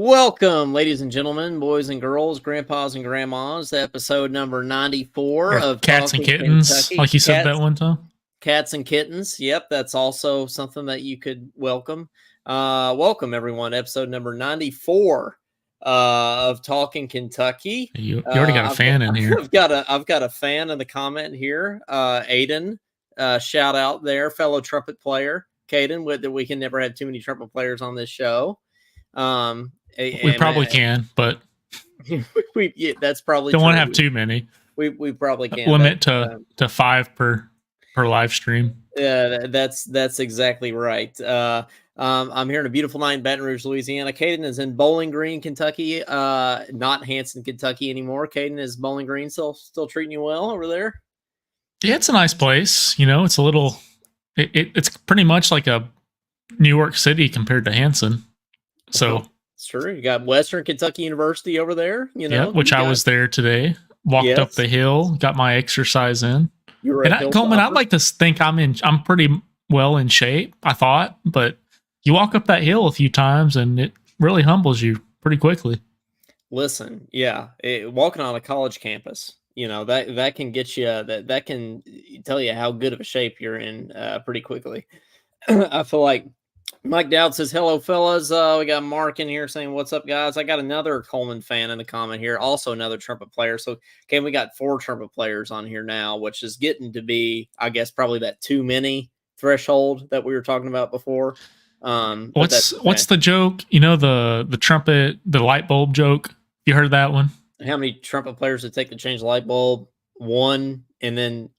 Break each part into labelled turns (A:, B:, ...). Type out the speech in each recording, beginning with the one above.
A: Welcome, ladies and gentlemen, boys and girls, grandpas and grandmas, to episode number 94
B: Or
A: of
B: cats and
A: Talkin
B: kittens,
A: Kentucky.
B: like you said that one time.
A: Cats and kittens. Yep, that's also something that you could welcome. Welcome, everyone, episode number 94 of Talkin Kentucky.
B: You already got a fan in here.
A: I've got a fan in the comment here. Aiden, shout out there, fellow trumpet player. Caden, we can never have too many trumpet players on this show.
B: We probably can, but
A: that's probably
B: don't
A: true.
B: want to have too many.
A: We probably can
B: limit to 5 per live stream.
A: Yeah, that's exactly right. I'm here in a beautiful night in Baton Rouge, Louisiana. Caden is in Bowling Green, Kentucky. Not Hanson, Kentucky anymore. Caden, is Bowling Green still treating you well over there?
B: Yeah, it's a nice place. You know, it's a little. It's pretty much like a New York City compared to Hanson. So
A: it's true. You got Western Kentucky University over there.
B: Which I was there today. Walked up the hill, got my exercise in. Coleman, I'd like to think I'm pretty well in shape, I thought, but you walk up that hill a few times and it really humbles you pretty quickly.
A: Listen, walking on a college campus, that can get you, that can tell you how good of a shape you're in pretty quickly. I feel like Mike Dowd says, hello, fellas. We got Mark in here saying, what's up, guys? I got another Coleman fan in the comment here, also another trumpet player. So, okay, we got 4 trumpet players on here now, which is getting to be, I guess, probably that too many threshold that we were talking about before.
B: What's the joke? You know, the trumpet, the light bulb joke? You heard that one?
A: How many trumpet players it take to change the light bulb? 1, and then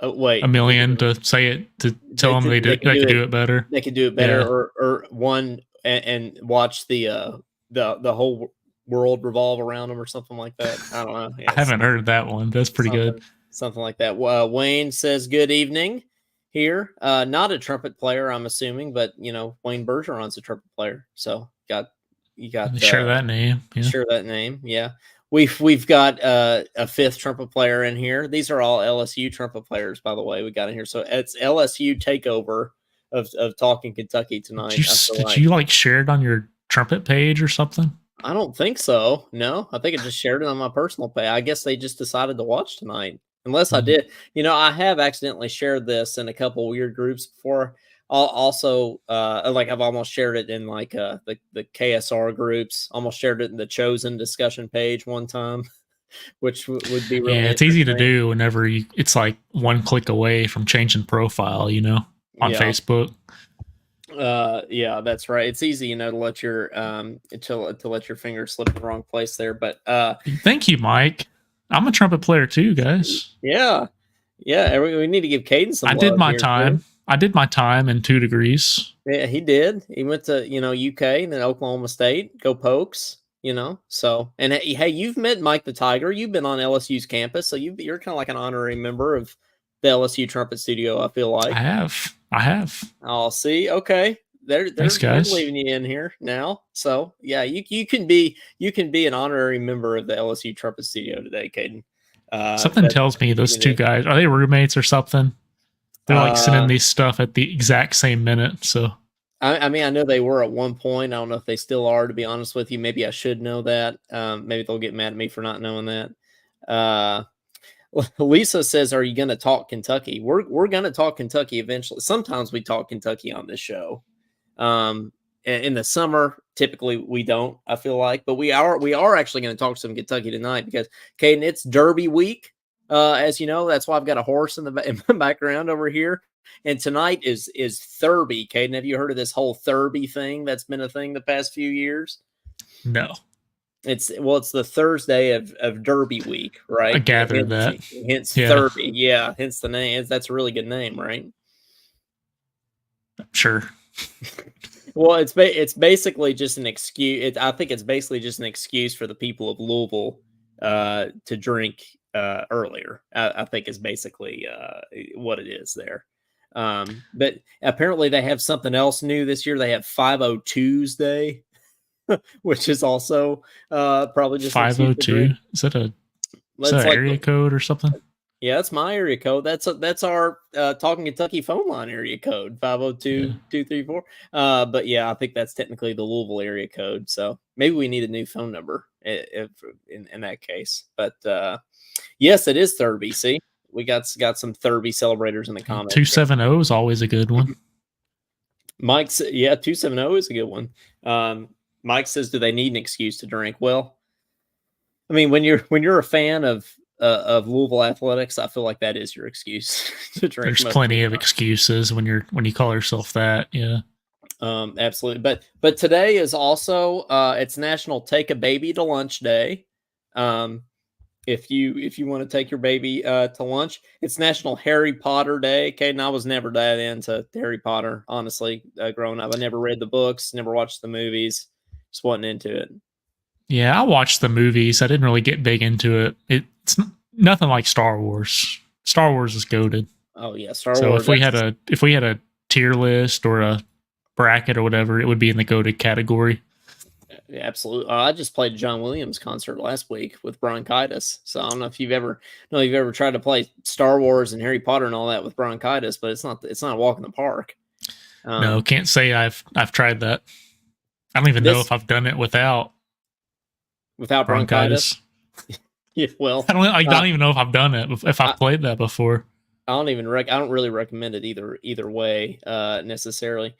A: wait,
B: $1 million to say it, to tell them they could do it better.
A: They could do it better, or 1 and watch the whole world revolve around them, or something like that. I don't know.
B: I haven't heard that one. That's pretty good.
A: Something like that. Wayne says, good evening here. Not a trumpet player, I'm assuming, but Wayne Bergeron's a trumpet player. So you got
B: share that name.
A: Yeah. Share that name. Yeah. We've got a 5th trumpet player in here. These are all LSU trumpet players, by the way, we got in here. So it's LSU takeover of Talkin Kentucky tonight.
B: Did you share it on your trumpet page or something?
A: I don't think so. No, I think I just shared it on my personal page. I guess they just decided to watch tonight. Unless I did. I have accidentally shared this in a couple weird groups before. Also, I've almost shared it in the KSR groups. Almost shared it in the Chosen discussion page one time, which would be really
B: it's easy to do whenever it's like one click away from changing profile, on Facebook.
A: Yeah, that's right. It's easy, to let your to let your finger slip in the wrong place there. But
B: thank you, Mike. I'm a trumpet player too, guys.
A: Yeah. We need to give Caden some.
B: I did my time. I did my time in 2 degrees.
A: Yeah, he did. He went to, UK and then Oklahoma State. Go Pokes, So, and hey, you've met Mike the Tiger. You've been on LSU's campus, so you're kind of like an honorary member of the LSU Trumpet Studio, I feel like.
B: I have.
A: Oh, see? Okay. They're leaving you in here now. So, yeah, you can be an honorary member of the LSU Trumpet Studio today, Caden.
B: Something tells me those 2 guys, are they roommates or something? They're sending these stuff at the exact same minute. So,
A: I know they were at one point. I don't know if they still are, to be honest with you. Maybe I should know that. Maybe they'll get mad at me for not knowing that. Lisa says, are you going to talk Kentucky? We're going to talk Kentucky eventually. Sometimes we talk Kentucky on this show. In the summer, typically we don't, I feel like, but we are actually going to talk some Kentucky tonight because, Caden, it's Derby week. As you know, that's why I've got a horse in the background over here. And tonight is Thurby. Caden, have you heard of this whole Thurby thing that's been a thing the past few years?
B: No.
A: It's the Thursday of Derby week, right?
B: I gathered that.
A: Hence Thurby. Yeah, hence the name. That's a really good name, right?
B: Sure.
A: Well, it's basically just an excuse. I think it's basically just an excuse for the people of Louisville to drink earlier. I think is basically what it is there. But apparently they have something else new this year. They have 50 Tuesday, which is also probably just
B: 502. Is that an area code or something?
A: Yeah, that's my area code. That's our Talking Kentucky phone line area code,
B: Yeah.
A: 502-234. But yeah, I think that's technically the Louisville area code. So maybe we need a new phone number if in that case. But yes, it is Thurby. See, we got some Thurby celebrators in the comments.
B: 270 is always a good one.
A: Mike's 270 is a good one. Mike says, do they need an excuse to drink? Well, I mean, when you're a fan of Louisville athletics, I feel like that is your excuse to drink.
B: There's plenty of excuses when you call yourself that. Yeah.
A: Absolutely. But today is also it's National Take a Baby to Lunch Day. If you want to take your baby to lunch, it's National Harry Potter Day. Caden, I was never that into Harry Potter, honestly, growing up. I never read the books, never watched the movies, just wasn't into it.
B: Yeah, I watched the movies. I didn't really get big into it. It's nothing like Star Wars. Star Wars is goated.
A: Oh yeah, Star Wars.
B: So if we had a tier list or a bracket or whatever, it would be in the goated category.
A: Absolutely. I just played a John Williams concert last week with bronchitis. So I don't know if you've ever tried to play Star Wars and Harry Potter and all that with bronchitis, but it's not a walk in the park.
B: No, can't say I've tried that. I don't even know if I've done it without
A: bronchitis. Yeah, well,
B: I don't even know if I've done it, if I've played that before.
A: I don't really recommend it either way necessarily.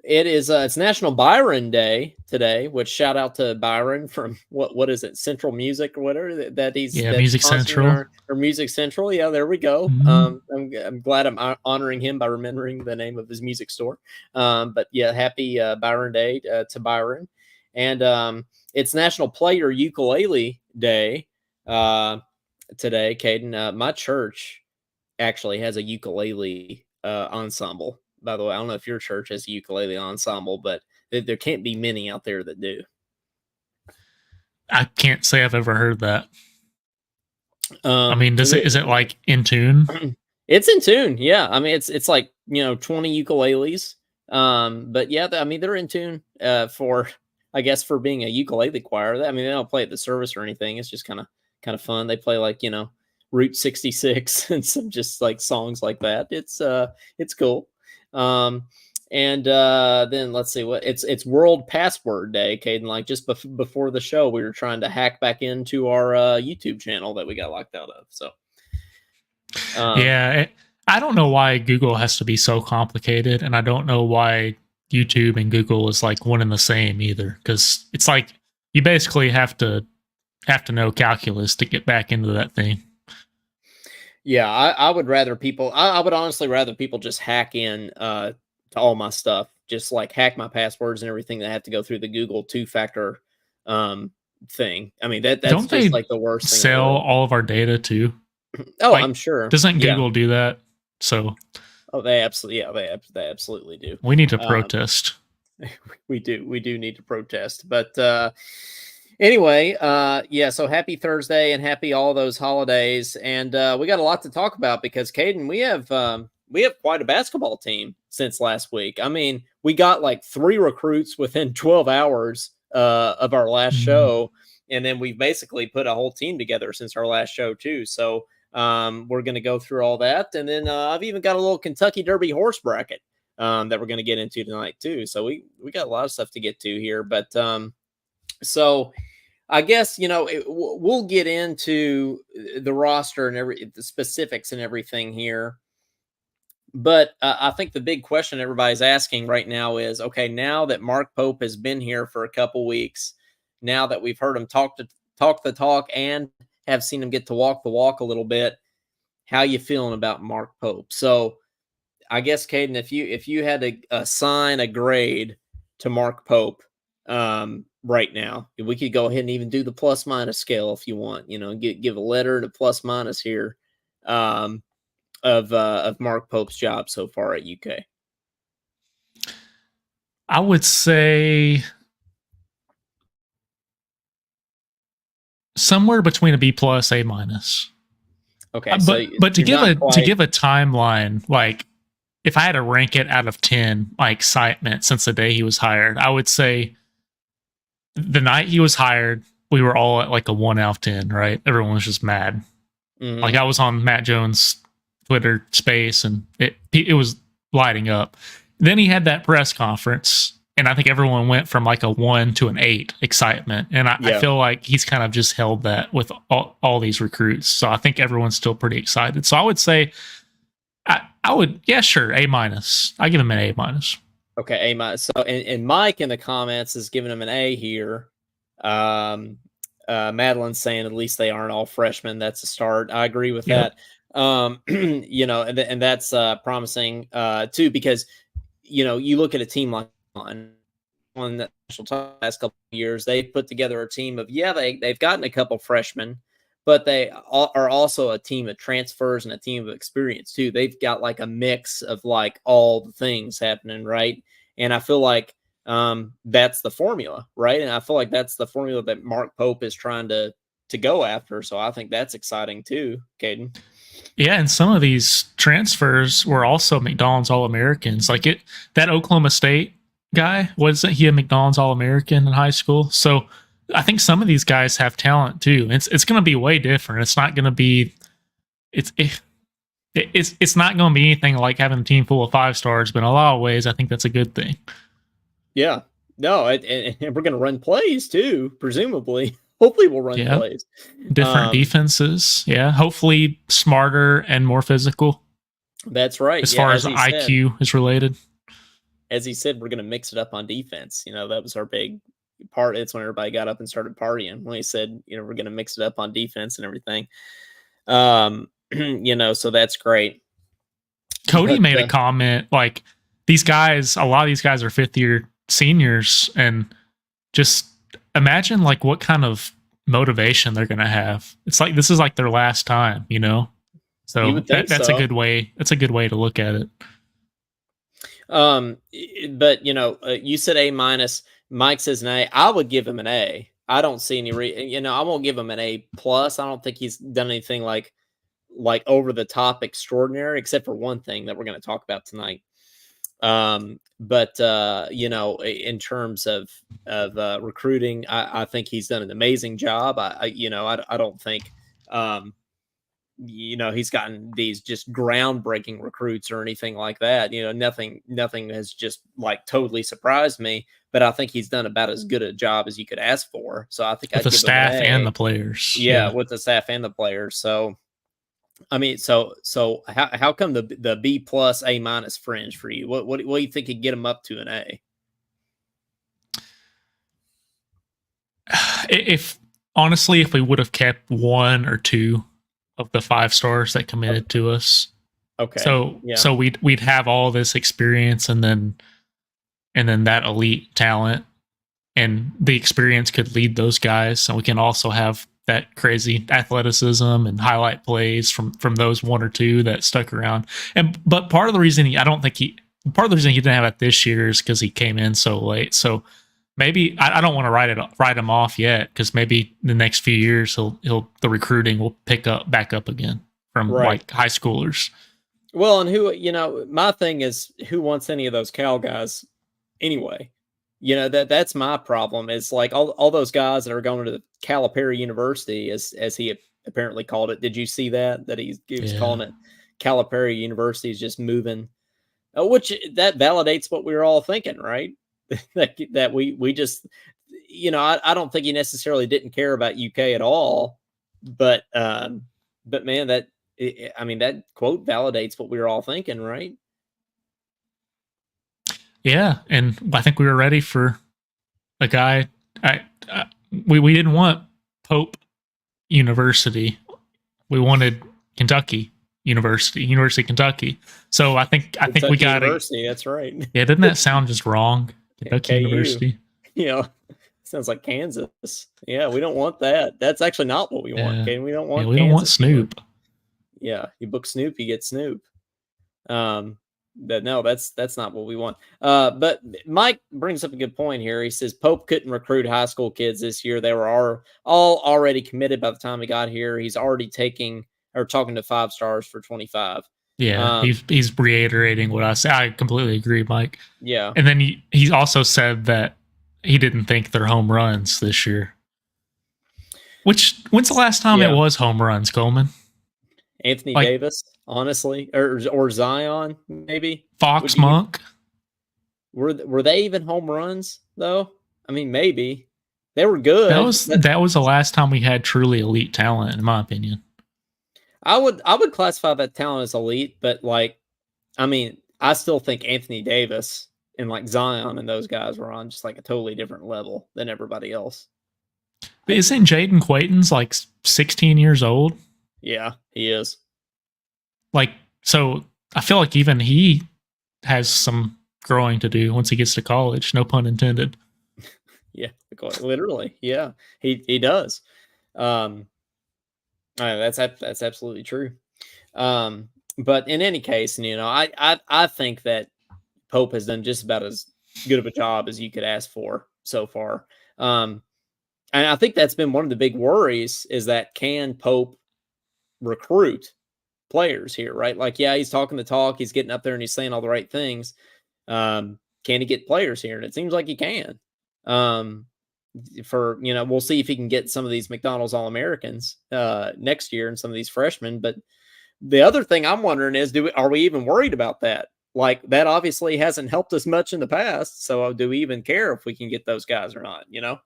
A: It's National Byron Day today, which shout out to Byron from what is it, Central Music or whatever that he's
B: Music Central
A: or Music Central. Yeah, there we go. Mm-hmm. I'm glad I'm honoring him by remembering the name of his music store. But yeah, happy Byron Day to Byron, and it's National Play Your Ukulele Day today. Caden, my church actually has a ukulele ensemble. By the way, I don't know if your church has a ukulele ensemble, but there can't be many out there that do.
B: I can't say I've ever heard that. I mean, is it like in tune?
A: It's in tune. Yeah. I mean, it's like, 20 ukuleles. But yeah, I mean, they're in tune for, I guess, for being a ukulele choir. I mean, they don't play at the service or anything. It's just kind of fun. They play like, Route 66 and some just like songs like that. It's cool. And then let's see what it's World Password Day, Caden. Like just before the show, we were trying to hack back into our YouTube channel that we got locked out of. So
B: I don't know why Google has to be so complicated, and I don't know why YouTube and Google is like one and the same either, because it's like you basically have to know calculus to get back into that thing.
A: Yeah, I would rather people. I would honestly rather people just hack in to all my stuff, just like hack my passwords and everything that have to go through the Google 2-factor thing. I mean that's
B: don't
A: just like the worst thing.
B: Sell all of our data too.
A: Oh, like, I'm sure.
B: Doesn't Google do that? So.
A: Oh, they absolutely do.
B: We need to protest.
A: We do need to protest, but. Anyway, so happy Thursday and happy all those holidays. And we got a lot to talk about because, Caden, we have quite a basketball team since last week. I mean, we got like 3 recruits within 12 hours of our last show. And then we've basically put a whole team together since our last show too. So we're going to go through all that. And then I've even got a little Kentucky Derby horse bracket that we're going to get into tonight too. So we got a lot of stuff to get to here, but so I guess, we'll get into the roster and the specifics and everything here. But I think the big question everybody's asking right now is, okay, now that Mark Pope has been here for a couple weeks, now that we've heard him talk the talk and have seen him get to walk the walk a little bit, how you feeling about Mark Pope? So I guess, Caden, if you had to assign a grade to Mark Pope, right now, we could go ahead and even do the plus minus scale if you want, give a letter to plus minus here of Mark Pope's job so far at UK.
B: I would say somewhere between a B plus, A minus.
A: Okay,
B: but to give a timeline, like if I had to rank it out of 10, my excitement since the day he was hired, I would say the night he was hired, we were all at like a 1 out of 10, right? Everyone was just mad. Like I was on Matt Jones' Twitter space, and it was lighting up. Then he had that press conference, and I think everyone went from like a 1 to an 8 excitement. And I feel like he's kind of just held that with all these recruits. So I think everyone's still pretty excited. So I would say, I would, yeah, sure, A-. I give him an A-.
A: Okay, A-. So, and Mike in the comments is giving him an A here. Madeline's saying at least they aren't all freshmen. That's a start. I agree with that. You know, and that's promising too, because you look at a team like on the national team last couple of years, they've put together a team of they've gotten a couple freshmen, but they are also a team of transfers and a team of experience too. They've got like a mix of like all the things happening, right? And I feel like that's the formula, right? And I feel like that's the formula that Mark Pope is trying to go after. So I think that's exciting too, Caden.
B: Yeah, and some of these transfers were also McDonald's All-Americans. Like that Oklahoma State guy, wasn't he a McDonald's All-American in high school? So I think some of these guys have talent too. It's going to be way different. It's not going to be it's not going to be anything like having a team full of 5 stars, but in a lot of ways, I think that's a good thing.
A: Yeah, no, and we're going to run plays too, presumably. Hopefully we'll run plays.
B: Different defenses. Yeah. Hopefully smarter and more physical.
A: That's right.
B: As far as IQ is related.
A: As he said, we're going to mix it up on defense. That was our big part. It's when everybody got up and started partying. When he said, we're going to mix it up on defense and everything. So that's great.
B: Cody made a comment like a lot of these guys are 5th year seniors, and just imagine like what kind of motivation they're going to have. It's like this is like their last time, So that's a good way. That's a good way to look at it.
A: But you said A-. Mike says an A. I would give him an A. I don't see any I won't give him an A+. I don't think he's done anything like over the top extraordinary, except for one thing that we're going to talk about tonight. But in terms of recruiting, I think he's done an amazing job. I don't think, he's gotten these just groundbreaking recruits or anything like that. Nothing has just like totally surprised me, but I think he's done about as good a job as you could ask for. So I think
B: with the staff and the players.
A: Yeah, with the staff and the players. So, I mean, so how come the B+ A- fringe for you? What do you think could get him up to an A?
B: If we would have kept 1 or 2 of the 5 stars that committed to us,
A: okay,
B: so we'd have all this experience and then that elite talent, and the experience could lead those guys, and we can also have that crazy athleticism and highlight plays from those 1 or 2 that stuck around. But part of the reason he didn't have it this year is because he came in so late. So maybe I don't want to write him off yet, because maybe the next few years the recruiting will pick up back up again from like high schoolers.
A: Well, and my thing is, who wants any of those Cal guys anyway? That's my problem. It's like all those guys that are going to the Calipari University, as he apparently called it. Did you see that he was calling it Calipari University is just moving, which that validates what we were all thinking, right? that we just, I don't think he necessarily didn't care about UK at all, but man, that quote validates what we were all thinking, right?
B: Yeah, and I think we were ready for a guy. We didn't want Pope University. We wanted Kentucky University of Kentucky. So I think we got
A: University. That's right.
B: Yeah, didn't that sound just wrong? Kentucky University.
A: Sounds like Kansas. Yeah, we don't want that. That's actually not what we want. Okay, we don't want.
B: We don't want Snoop.
A: Yeah, you book Snoop, you get Snoop. That's not what we want. But Mike brings up a good point here. He says Pope couldn't recruit high school kids this year. They were all already committed by the time he got here. He's already talking to 5 stars for 25.
B: Yeah, he's reiterating what I say. I completely agree, Mike.
A: Yeah.
B: And then he also said that he didn't think they're home runs this year. When's the last time it was home runs, Coleman?
A: Anthony Davis, honestly, or Zion, maybe.
B: Fox Monk.
A: Were they even home runs though? I mean, maybe they were good.
B: That was the last time we had truly elite talent, in my opinion.
A: I would classify that talent as elite, but like, I mean, I still think Anthony Davis and like Zion and those guys were on just like a totally different level than everybody else.
B: But isn't Jaden Quayton's like 16 years old?
A: Yeah, he is.
B: Like, so I feel like even he has some growing to do once he gets to college. No pun intended.
A: Yeah, literally. Yeah, he does. That's absolutely true. But in any case, you know, I think that Pope has done just about as good of a job as you could ask for so far. And I think that's been one of the big worries is that can Pope recruit players here, right? Like, yeah, he's talking the talk, he's getting up there and he's saying all the right things. Can he get players here? And it seems like he can. For, you know, we'll see if he can get some of these McDonald's All-Americans next year and some of these freshmen. But the other thing I'm wondering is, are we even worried about that? Like, that obviously hasn't helped us much in the past. So do we even care if we can get those guys or not, you know?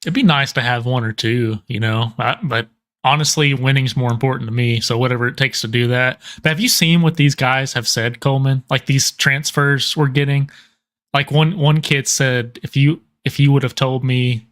B: It'd be nice to have one or two, you know, but honestly, winning's more important to me. So whatever it takes to do that. But have you seen what these guys have said, Coleman? Like these transfers we're getting? Like one kid said, if you would have told me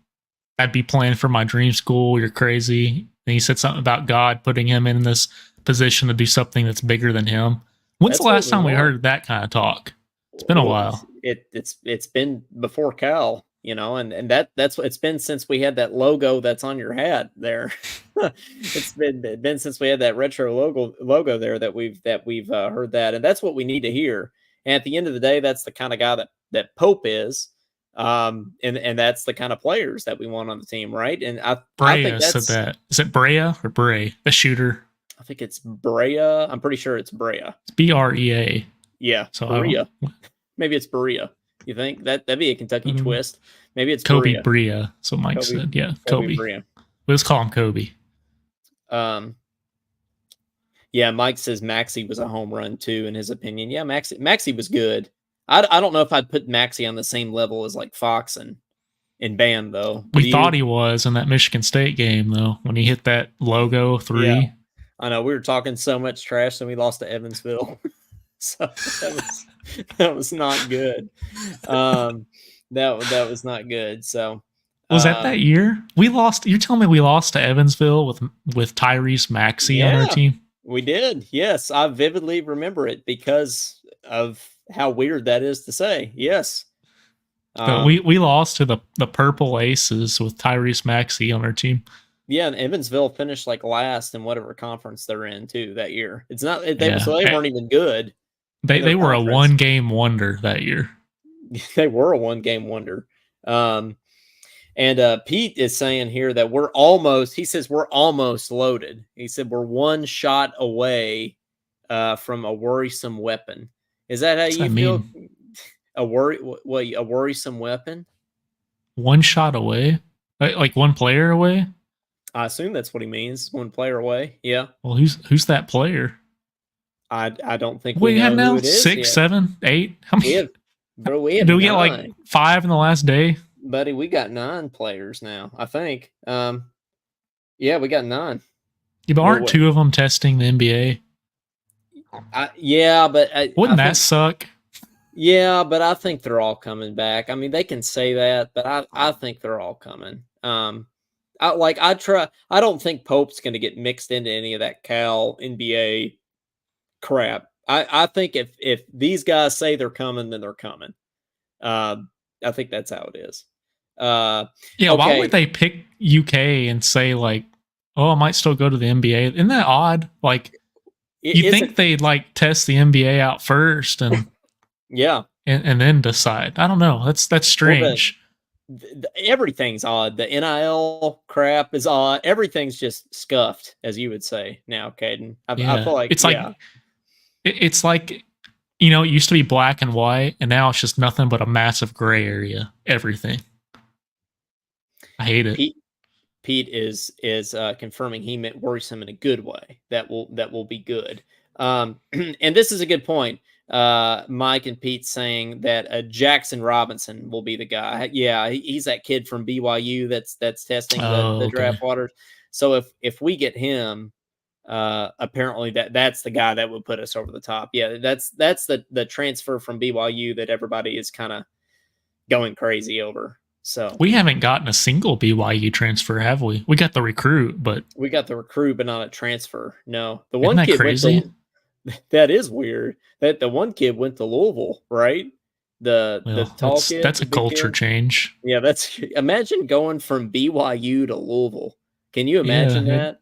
B: I'd be playing for my dream school, you're crazy. And he said something about God putting him in this position to do something that's bigger than him. When's the last time we heard that kind of talk? It's been a while.
A: It's been before Cal, you know, and that's what it's been since we had that logo that's on your hat there. It's been since we had that retro logo there that we've heard that, and that's what we need to hear. And at the end of the day, that's the kind of guy that Pope is. And that's the kind of players that we want on the team, right? And I think that's,
B: said that. Is it Brea or Bray, the shooter?
A: I think it's Brea. I'm pretty sure it's Brea.
B: It's Brea.
A: Yeah, so Brea. Maybe it's Brea. You think that'd be a Kentucky twist? Maybe it's
B: Kobe Brea. So Mike said, yeah, Kobe. Brea. Let's call him Kobe.
A: Yeah, Mike says Maxey was a home run too, in his opinion. Yeah, Maxey was good. I don't know if I'd put Maxey on the same level as like Fox and Bam, though.
B: We thought he was in that Michigan State game, though, when he hit that logo 3. Yeah.
A: I know, we were talking so much trash and we lost to Evansville. So that was not good. That was not good. So
B: was that year? We lost. You're telling me we lost to Evansville with Tyrese Maxey on our team?
A: We did. Yes, I vividly remember it because of how weird that is to say. Yes.
B: But we lost to the Purple Aces with Tyrese Maxey on our team.
A: Yeah, and Evansville finished like last in whatever conference they're in too that year. It's not so they weren't even good.
B: They were a 1-game wonder that year.
A: They were a 1-game wonder. And Pete is saying here that we're almost loaded. He said we're one shot away from a worrisome weapon. Is that how you feel? Mean? A worrisome weapon?
B: One shot away? Like one player away?
A: I assume that's what he means. One player away. Yeah.
B: Well, who's that player?
A: I don't think we know
B: now
A: who it is
B: 6,
A: yet.
B: 7, 8. How many?
A: We have
B: Do we
A: 9.
B: get like 5 in the last day?
A: Buddy, we got 9 players now, I think. Yeah, we got 9.
B: Yeah, but aren't 2 of them testing the NBA?
A: Yeah, but
B: wouldn't that suck?
A: Yeah, but I think they're all coming back. I mean, they can say that, but I think they're all coming. I don't think Pope's going to get mixed into any of that Cal NBA crap. I think if these guys say they're coming, then they're coming. I think that's how it is.
B: Yeah, okay. Why would they pick UK and say like, oh, I might still go to the NBA? Isn't that odd? Like, you think they'd like test the NBA out first and
A: yeah,
B: and then decide? I don't know. That's strange.
A: Well, everything's odd. The NIL crap is odd. Everything's just scuffed, as you would say now, Caden. I feel like
B: it's like, you know, it used to be black and white, and now it's just nothing but a massive gray area. Everything. I hate it.
A: Pete is confirming he meant worrisome in a good way. That will be good. And this is a good point. Mike and Pete saying that Jackson Robinson will be the guy. Yeah, he's that kid from BYU that's testing the draft waters. So if we get him, apparently that's the guy that would put us over the top. Yeah, that's the transfer from BYU that everybody is kind of going crazy over. So
B: we haven't gotten a single BYU transfer, have we? We got the recruit, but
A: we got the recruit, but not a transfer. No, the
B: one kid crazy.
A: That is weird. That the one kid went to Louisville, right? The tall kid.
B: That's a culture change.
A: Yeah, imagine going from BYU to Louisville. Can you imagine that?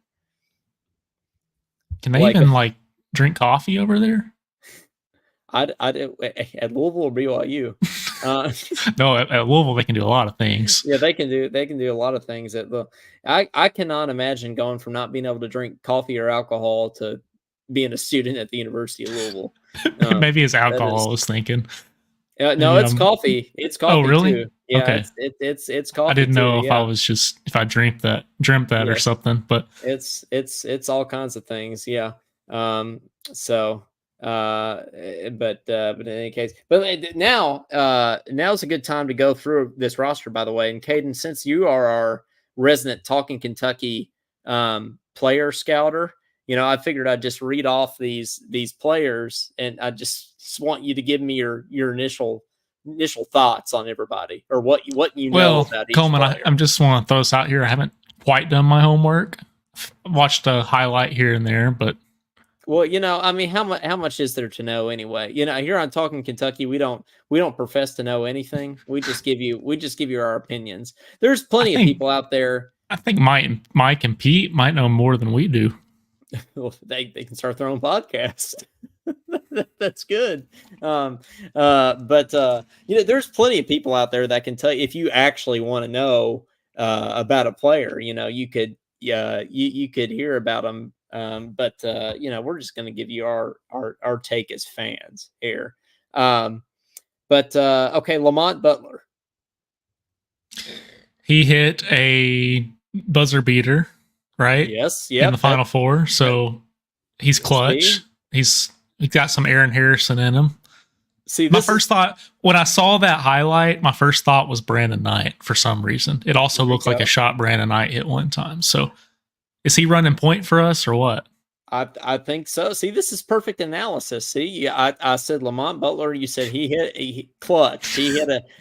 B: Can they even drink coffee over there?
A: At Louisville or BYU.
B: No, at Louisville they can do a lot of things.
A: Yeah, they can do a lot of things. I cannot imagine going from not being able to drink coffee or alcohol to being a student at the University of Louisville.
B: Maybe it's alcohol. I was thinking.
A: No, it's coffee. It's coffee.
B: Oh, really?
A: Too. Yeah,
B: okay.
A: It's coffee.
B: I didn't know
A: too,
B: if I dreamt that or something, but
A: it's all kinds of things. Yeah. But in any case, now's a good time to go through this roster, by the way. And Caden, since you are our resident Talkin Kentucky player scouter, I figured I'd just read off these players, and I just want you to give me your initial thoughts on everybody, or what you know about each
B: Coleman,
A: player.
B: I just want to throw this out here. I haven't quite done my homework. I've watched a highlight here and there, but
A: well, I mean, how much is there to know anyway? Here on Talkin Kentucky, we don't profess to know anything. We just give you our opinions. There's plenty of people out there.
B: I think Mike and Pete might know more than we do.
A: Well, they can start their own podcast. That's good. But there's plenty of people out there that can tell you, if you actually want to know about a player. You could hear about them. But we're just going to give you our take as fans here. Okay, Lamont Butler.
B: He hit a buzzer beater, right?
A: Yes, yeah.
B: In the Final Four, so he's clutch. He's got some Aaron Harrison in him. See, my first thought when I saw that highlight, my first thought was Brandon Knight for some reason. It also looked like a shot Brandon Knight hit one time. So is he running point for us or what?
A: I think so. See, this is perfect analysis. See, I said Lamont Butler. You said he clutch. He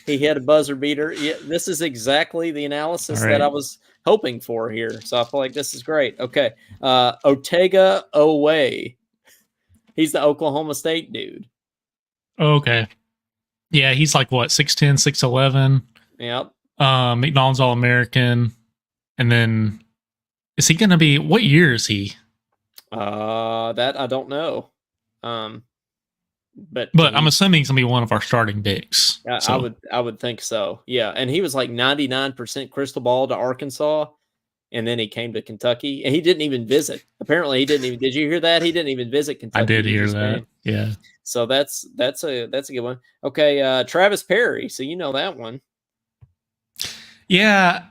A: hit a buzzer beater. Yeah, this is exactly the analysis that I was hoping for here. So I feel like this is great. Okay, Otega Oweh. He's the Oklahoma State dude.
B: Okay. Yeah, he's like what, 6'10", 6'11".
A: Yep.
B: McDonald's All-American. And then is he gonna be, what year is he?
A: That I don't know. But
B: I'm assuming he's gonna be one of our starting bigs.
A: I would think so. Yeah. And he was like 99% crystal ball to Arkansas. And then he came to Kentucky, and he didn't even visit. Apparently, he didn't even. Did you hear that? He didn't even visit Kentucky.
B: I did hear that.
A: Came.
B: Yeah.
A: So that's a good one. Okay, Travis Perry. So you know that one.
B: Yeah,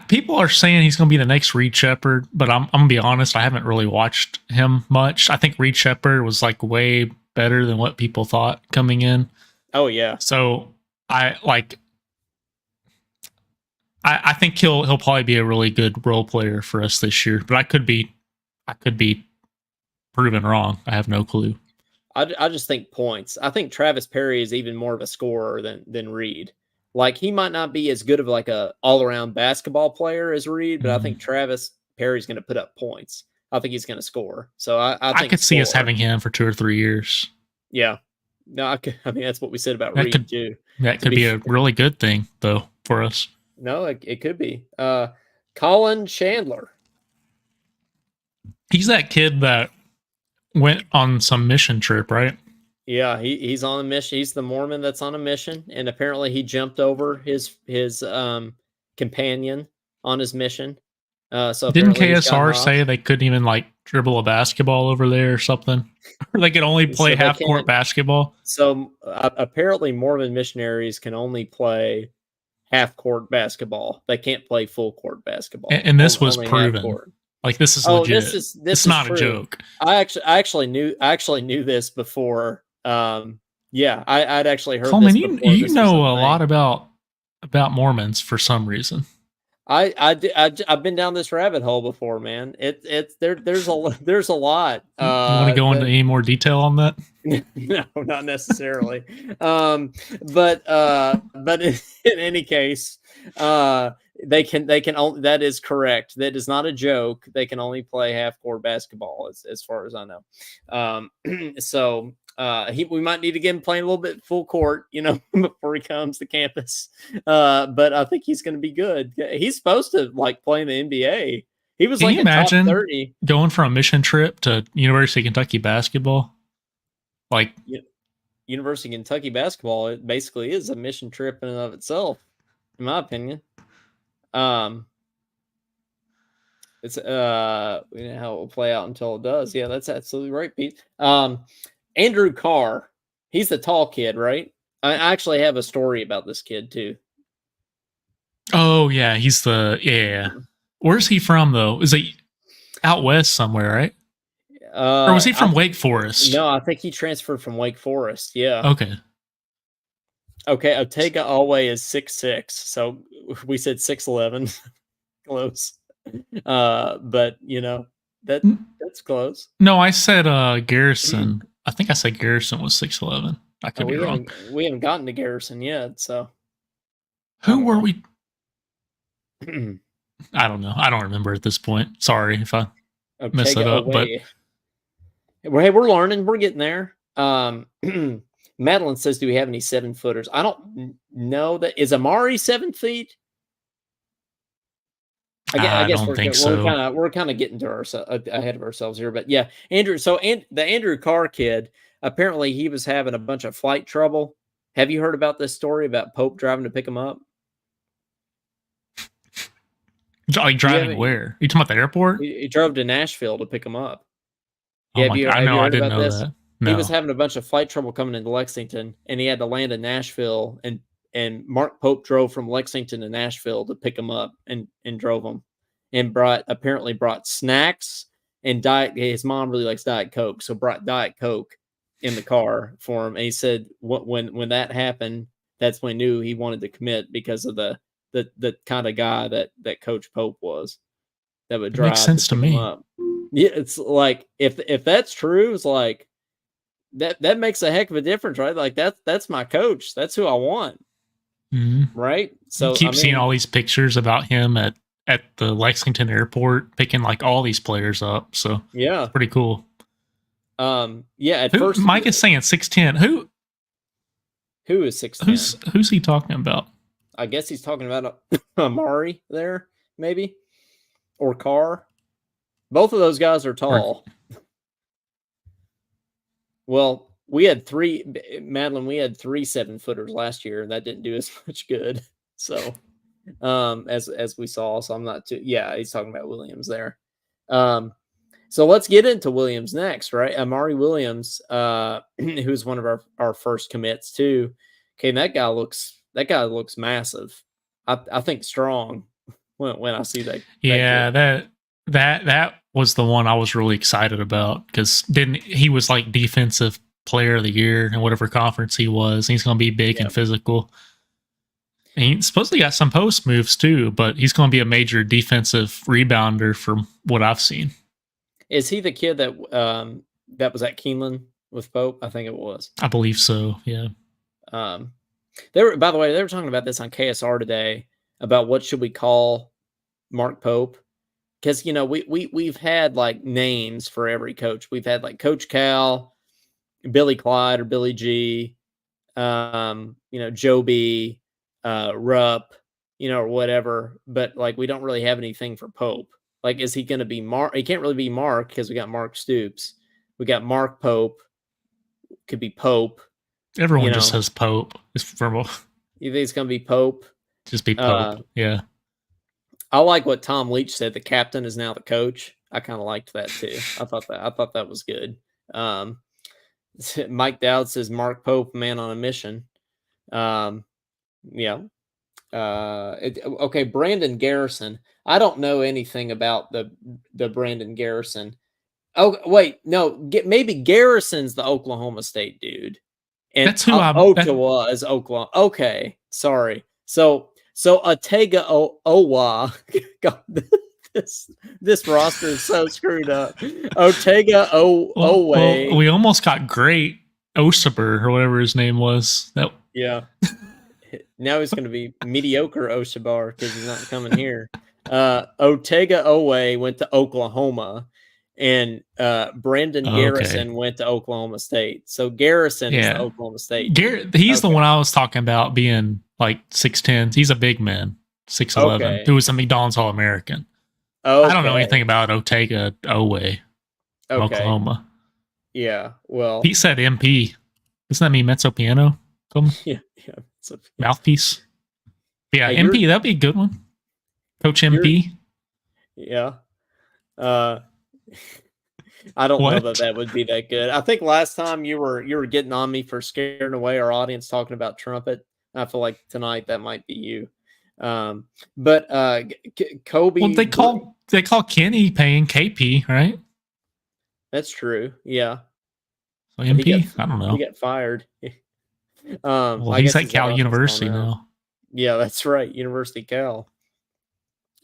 B: people are saying he's going to be the next Reed Sheppard, but I'm going to be honest. I haven't really watched him much. I think Reed Sheppard was like way better than what people thought coming in.
A: Oh yeah.
B: So I think he'll probably be a really good role player for us this year, but I could be proven wrong. I have no clue.
A: I just think points. I think Travis Perry is even more of a scorer than Reed. Like, he might not be as good of like a all-around basketball player as Reed, but I think Travis Perry's going to put up points. I think he's going to score. So I think
B: I could see us having him for 2 or 3 years.
A: Yeah. No, I mean, that's what we said about Reed too.
B: That could be a really good thing though for us.
A: No, it could be. Colin Chandler.
B: He's that kid that went on some mission trip, right?
A: Yeah, he's on a mission. He's the Mormon that's on a mission, and apparently he jumped over his companion on his mission. So
B: didn't KSR say they couldn't even like dribble a basketball over there or something? Or they could only play half court basketball?
A: So apparently Mormon missionaries can only play half-court basketball. They can't play full-court basketball.
B: And this was proven. Like, this is legit.
A: This
B: is not
A: true.
B: a joke.
A: I actually knew this before. Yeah, I'd actually heard
B: Coleman,
A: this before.
B: You know a lot about Mormons for some reason.
A: I've been down this rabbit hole before, man. There's a lot.
B: You want to go into any more detail on that?
A: No, not necessarily. But in any case, they can only, that is correct. That is not a joke. They can only play half-court basketball, as far as I know. So we might need to get him playing a little bit full court, before he comes to campus. But I think he's going to be good. He's supposed to like play in the NBA. He was like in top 30.
B: Going for a mission trip to University of Kentucky basketball? Like,
A: University of Kentucky basketball, it basically is a mission trip in and of itself, in my opinion. It's how it will play out until it does. Yeah, that's absolutely right, Pete. Andrew Carr, he's the tall kid, right? I actually have a story about this kid too.
B: Oh yeah, he's yeah. Where's he from though? Is he out west somewhere, right? Or was he from Wake Forest?
A: No, I think he transferred from Wake Forest. Yeah.
B: Okay.
A: Otega Alway is 6'6", so we said 6'11". Close. But that's close.
B: No, I said Garrison. I think I said Garrison was 6'11". I could be wrong.
A: We haven't gotten to Garrison yet, so
B: who were we? I don't know. I don't remember at this point. Sorry if I mess it up, but
A: hey, we're learning. We're getting there. Madeline says, "Do we have any 7-footers?" I don't know. That is Amari 7 feet. I guess
B: don't think so.
A: We're kind of getting to ahead of ourselves here, but yeah, Andrew. So the Andrew Carr kid, apparently he was having a bunch of flight trouble. Have you heard about this story about Pope driving to pick him up?
B: Like driving where? You talking about the airport?
A: He drove to Nashville to pick him up.
B: Yeah, I didn't know that. No.
A: He was having a bunch of flight trouble coming into Lexington, and he had to land in Nashville. And Mark Pope drove from Lexington to Nashville to pick him up and drove him, and apparently brought snacks and diet. His mom really likes Diet Coke, so brought Diet Coke in the car for him. And he said when that happened, that's when he knew he wanted to commit, because of the kind of guy that Coach Pope was. That would drive.
B: Makes sense to me.
A: Up. Yeah, it's like if that's true, it's like that makes a heck of a difference, right? Like that's my coach. That's who I want.
B: Mm-hmm.
A: Right. So
B: you keep seeing all these pictures about him at the Lexington airport picking like all these players up. So
A: yeah,
B: it's pretty cool.
A: Yeah. At first,
B: Mike is saying 6'10".
A: Who is 6'10"?
B: Who's he talking about?
A: I guess he's talking about Amari there, maybe, or Carr. Both of those guys are tall. Well, we had 3 7-footers last year, and that didn't do as much good. So, as we saw, so I'm not too. Yeah, he's talking about Williams there. So let's get into Williams next, right? Amari Williams, who's one of our first commits too. Okay, that guy looks massive. I think strong when I see that.
B: Yeah, that was the one I was really excited about, because he was like defensive player of the year in whatever conference he was. He's going to be big and physical. And he supposedly got some post moves too, but he's going to be a major defensive rebounder from what I've seen.
A: Is he the kid that was at Keeneland with Pope? I think it was.
B: I believe so. Yeah.
A: By the way, they were talking about this on KSR today about what should we call Mark Pope. Because, we've had like names for every coach. We've had like Coach Cal, Billy Clyde or Billy G, Joe B, Rupp, or whatever. But like, we don't really have anything for Pope. Like, is he going to be Mark? He can't really be Mark, because we got Mark Stoops. We got Mark Pope. Could be Pope.
B: Everyone just says Pope. It's from.
A: You think it's going to be Pope?
B: Just be Pope. Yeah.
A: I like what Tom Leach said. The captain is now the coach. I kind of liked that too. I thought that was good. Mike Dowd says Mark Pope, man on a mission. Yeah. Okay, Brandon Garrison. I don't know anything about the Brandon Garrison. Oh wait, no, maybe Garrison's the Oklahoma State dude, and
B: that's who
A: Ottawa is Oklahoma. Okay, sorry. So Otega Owa. God, this roster is so screwed up. Otega Owe.
B: Well, we almost got Great Osaber or whatever his name was.
A: Yeah. Now he's going to be mediocre Oshabar because he's not coming here. Otega Owe went to Oklahoma, and Brandon Garrison went to Oklahoma State. So Garrison is the Oklahoma State.
B: He's the one I was talking about being like 6'10". He's a big man, 6'11", who was a McDonald's All-American. I don't know anything about Otega Owe, Oklahoma.
A: Yeah, well,
B: he said MP. Doesn't that mean mezzo piano?
A: Yeah.
B: Mouthpiece. Yeah, hey, MP, that'd be a good one. Coach MP.
A: Yeah. I don't know that would be that good. I think last time you were getting on me for scaring away our audience talking about trumpet. I feel like tonight that might be you. But Kobe.
B: Well, they call Kenny Payne KP, right?
A: That's true. Yeah.
B: So MP, I don't know.
A: He got fired.
B: Well, he's at Cal University now.
A: Yeah, that's right, University Cal.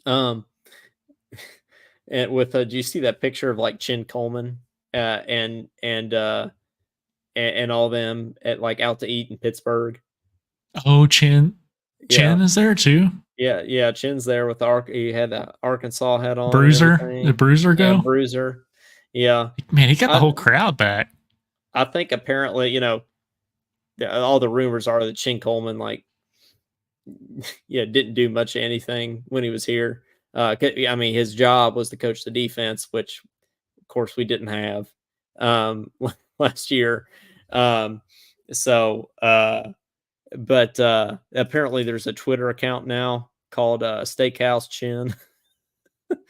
A: And with do you see that picture of like Chin Coleman and all them at like out to eat in Pittsburgh?
B: Oh, Chin is there too.
A: Yeah, Chin's there with he had the Arkansas hat on.
B: Bruiser, the Bruiser go.
A: Yeah, Bruiser. Yeah,
B: man, he got the whole crowd back.
A: I think apparently, all the rumors are that Chin Coleman didn't do much of anything when he was here. I mean, his job was to coach the defense, which of course we didn't have last year. But apparently there's a Twitter account now called Steakhouse Chin.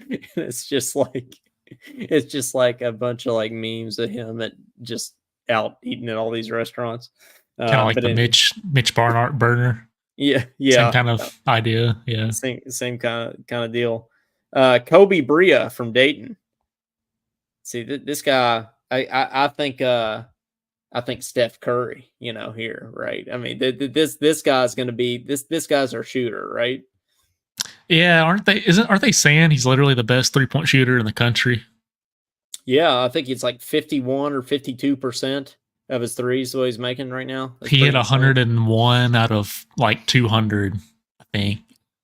A: It's just like a bunch of like memes of him at just out eating at all these restaurants.
B: Kind of like the Mitch Barnhart burner.
A: Yeah.
B: Same kind of idea. Yeah.
A: Same kind of deal. Kobe Bria from Dayton. See, this guy, I think Steph Curry, here, right? I mean, this guy's going to be this guy's our shooter, right?
B: Yeah, aren't they saying he's literally the best 3-point shooter in the country?
A: Yeah, I think it's like 51 or 52% of his threes what he's making right now.
B: He hit 101 out of like 200, I think.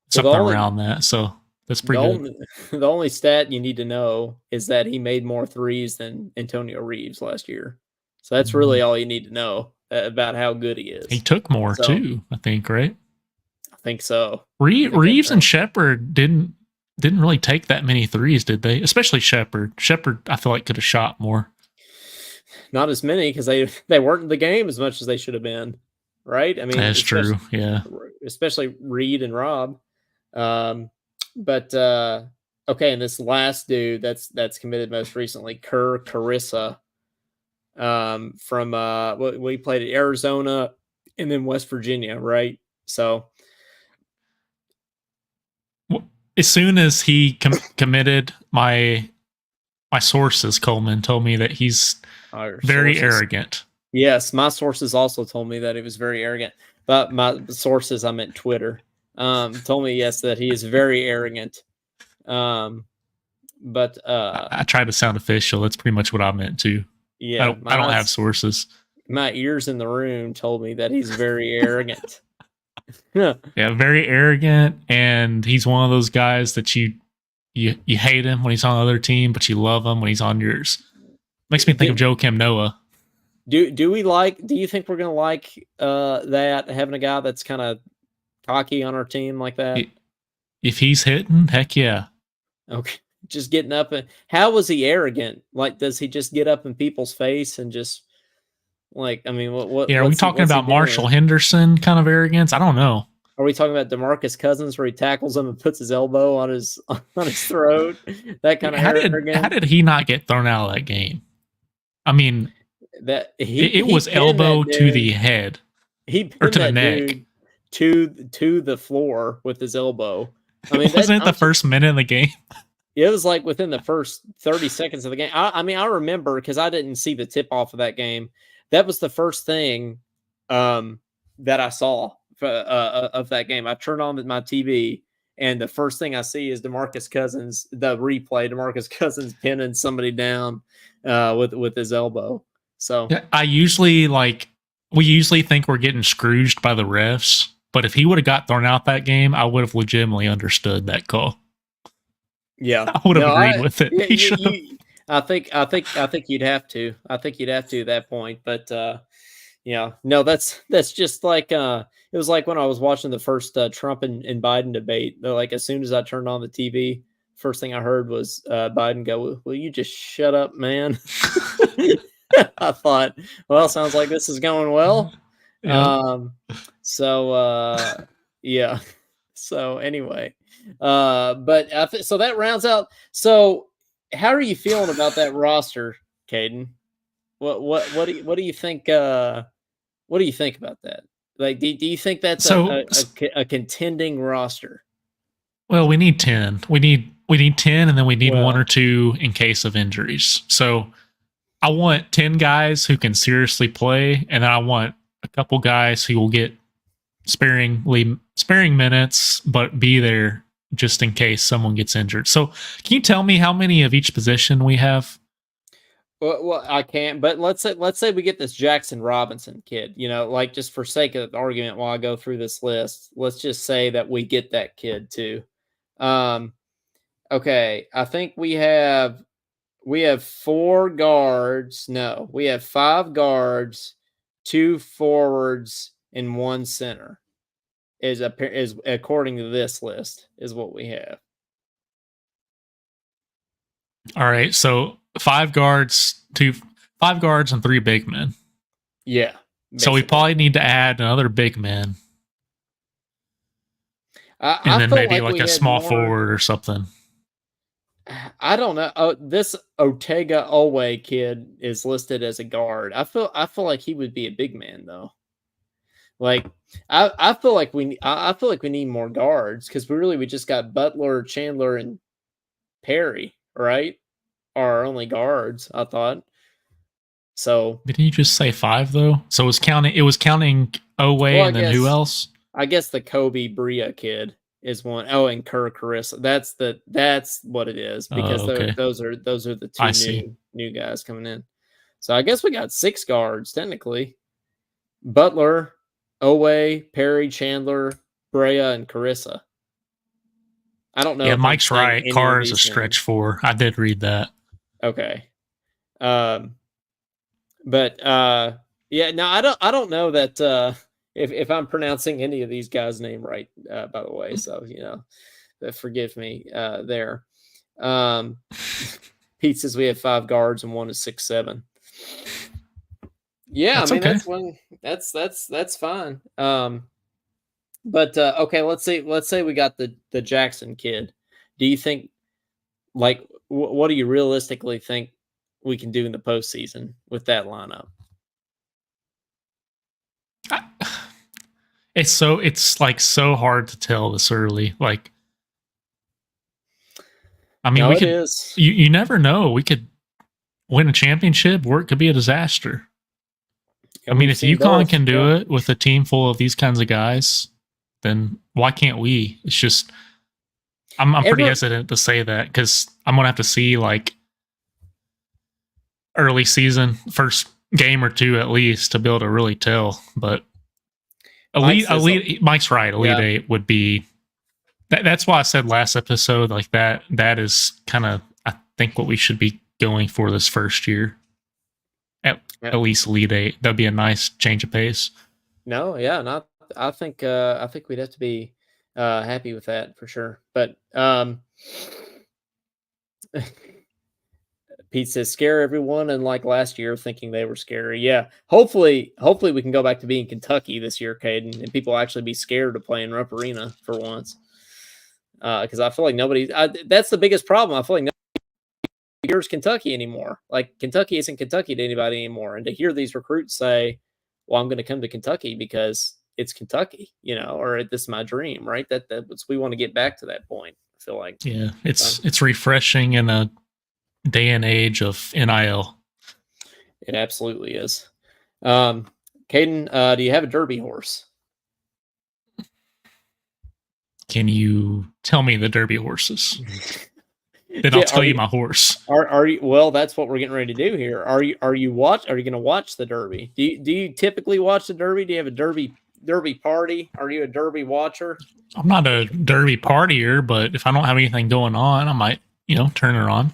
B: Something around that. So that's pretty good.
A: The only stat you need to know is that he made more threes than Antonio Reeves last year. So that's really all you need to know about how good he is.
B: He took more too, I think, right?
A: I think so.
B: Reeves and Shepard didn't really take that many threes, did they? Especially Shepard. Shepard, I feel like could have shot more.
A: Not as many because they weren't in the game as much as they should have been, right? I mean,
B: that's true. Yeah,
A: especially Reed and Rob. But okay, and this last dude that's committed most recently, Kerr Carissa, from we played at Arizona and then West Virginia, right? So
B: as soon as he committed, my sources, Coleman, told me that he's very arrogant.
A: Yes, my sources also told me that he was very arrogant. But my sources, I meant Twitter, told me, yes, that he is very arrogant. But
B: I tried to sound official. That's pretty much what I meant too.
A: Yeah,
B: I don't have sources.
A: My ears in the room told me that he's very arrogant.
B: Yeah, very arrogant, and he's one of those guys that you hate him when he's on the other team, but you love him when he's on yours. Makes me think of Joakim Noah.
A: Do you think we're gonna like that, having a guy that's kind of cocky on our team like that?
B: If he's hitting, heck yeah.
A: Okay. Just getting up and how was he arrogant? Like, does he just get up in people's face and just like, I mean, what?
B: Yeah, are we talking about Marshall Henderson kind of arrogance? I don't know.
A: Are we talking about DeMarcus Cousins where he tackles him and puts his elbow on his throat? That kind of arrogance.
B: How did he not get thrown out of that game? I mean,
A: that
B: it was elbow to the head
A: or
B: to the neck.
A: to the floor with his elbow.
B: I mean, wasn't it the first minute of the game?
A: It was like within the first 30 seconds of the game. I mean, I remember because I didn't see the tip off of that game. That was the first thing that I saw of that game. I turned on my TV, and the first thing I see is DeMarcus Cousins, the replay, DeMarcus Cousins pinning somebody down with his elbow. So
B: we usually think we're getting scrooged by the refs, but if he would have got thrown out that game, I would have legitimately understood that call.
A: Yeah,
B: I would have agreed with it.
A: I think you'd have to. I think you'd have to at that point. But yeah, no, that's just like it was like when I was watching the first Trump and Biden debate. Like as soon as I turned on the TV, first thing I heard was Biden go, "Will you just shut up, man?" I thought, well, sounds like this is going well. Yeah. Yeah. So anyway, but so that rounds out. So how are you feeling about that roster, Caden? What do you think? What do you think about that? Like, do you think that's a contending roster?
B: Well, we need 10. We need 10, and then we need 1 or 2 in case of injuries. So I want 10 guys who can seriously play, and then I want a couple guys who will get sparing minutes, but be there just in case someone gets injured. So can you tell me how many of each position we have?
A: Well, I can't, but let's say we get this Jackson Robinson kid, like just for sake of the argument while I go through this list, let's just say that we get that kid too. Okay, I think we have 4 guards. No, we have 5 guards, 2 forwards, and 1 center. Is according to this list is what we have.
B: All right, so 5 guards and 3 big men.
A: Yeah.
B: Basically. So we probably need to add another big man. And then maybe like a small forward or something.
A: I don't know. This Otega Owe kid is listed as a guard. I feel like he would be a big man though. Like I feel like we need more guards because we just got Butler, Chandler, and Perry, right? Are our only guards, I thought. So
B: didn't you just say 5 though? So it was counting Owe and then who else?
A: I guess the Kobe Bria kid is one. Oh, and Kerr Carissa. That's what it is because those are the 2 new guys coming in. So I guess we got 6 guards technically. Butler, Owe, Perry, Chandler, Brea, and Carissa. I don't know.
B: Yeah, Mike's right. Carr is a stretch 4. I did read that.
A: Okay. But yeah, no, I don't know that if I'm pronouncing any of these guys' name right, by the way. So forgive me there. Pete says we have 5 guards and 1 is 6'7". Yeah, that's that's fine. But okay, let's say we got the Jackson kid. Do you think, like, what do you realistically think we can do in the postseason with that lineup?
B: It's so hard to tell this early. Like, I mean, we could. You never know. We could win a championship, or it could be a disaster. I mean, if UConn can do it with a team full of these kinds of guys, then why can't we? It's just, I'm pretty hesitant to say that because I'm gonna have to see like early season, first game or 2 at least, to be able to really tell. But Mike's right. Elite 8 would be. That's why I said last episode like that. That is kind of, I think, what we should be going for this first year. At least Elite 8. That'd be a nice change of pace.
A: No, yeah, I think we'd have to be happy with that for sure. But Pete says scare everyone, and like last year thinking they were scary. Yeah, hopefully we can go back to being Kentucky this year, Caden, and people actually be scared to play in Rupp Arena for once. Because I feel like that's the biggest problem. I feel like nobody hears Kentucky anymore. Like, Kentucky isn't Kentucky to anybody anymore. And to hear these recruits say, well, I'm going to come to Kentucky because it's Kentucky, or this is my dream, right? That's we want to get back to that point. I feel like
B: it's refreshing in a day and age of NIL.
A: It absolutely is. Caden, do you have a Derby horse?
B: Can you tell me the Derby horses? Then I'll tell you my horse.
A: Are you? Well, that's what we're getting ready to do here. Are you going to watch the Derby? Do you typically watch the Derby? Do you have a Derby party? Are you a Derby watcher?
B: I'm not a Derby partier, but if I don't have anything going on, I might turn it on.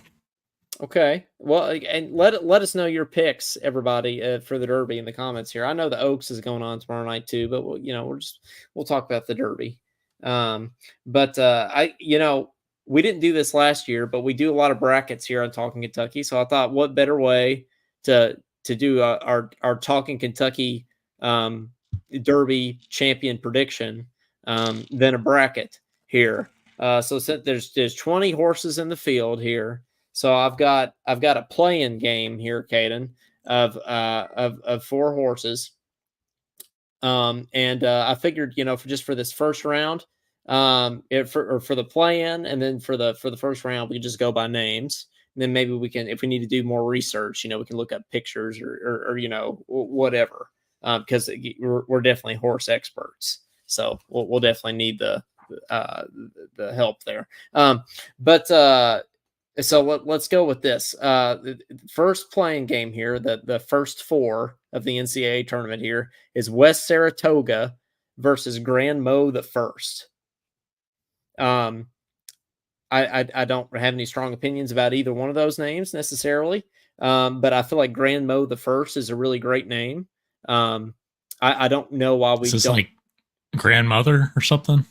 A: Okay. Well, and let us know your picks, everybody, for the Derby in the comments here. I know the Oaks is going on tomorrow night too, but we'll talk about the Derby. We didn't do this last year, but we do a lot of brackets here on Talkin Kentucky. So I thought, what better way to do our Talkin Kentucky Derby champion prediction than a bracket here. So since there's 20 horses in the field here, so I've got a play-in game here, Caden, of 4 horses. I figured, for this first round, for the play-in, and then for the first round, we just go by names. And then maybe we can, if we need to do more research, we can look up pictures or whatever, because we're definitely horse experts. So we'll definitely need the help there. So let's go with this. The first playing game here, the first 4 of the NCAA tournament here is West Saratoga versus Grand Mo the First. I don't have any strong opinions about either one of those names necessarily, but I feel like Grand Mo the First is a really great name. I don't know why we don't
B: like grandmother or something.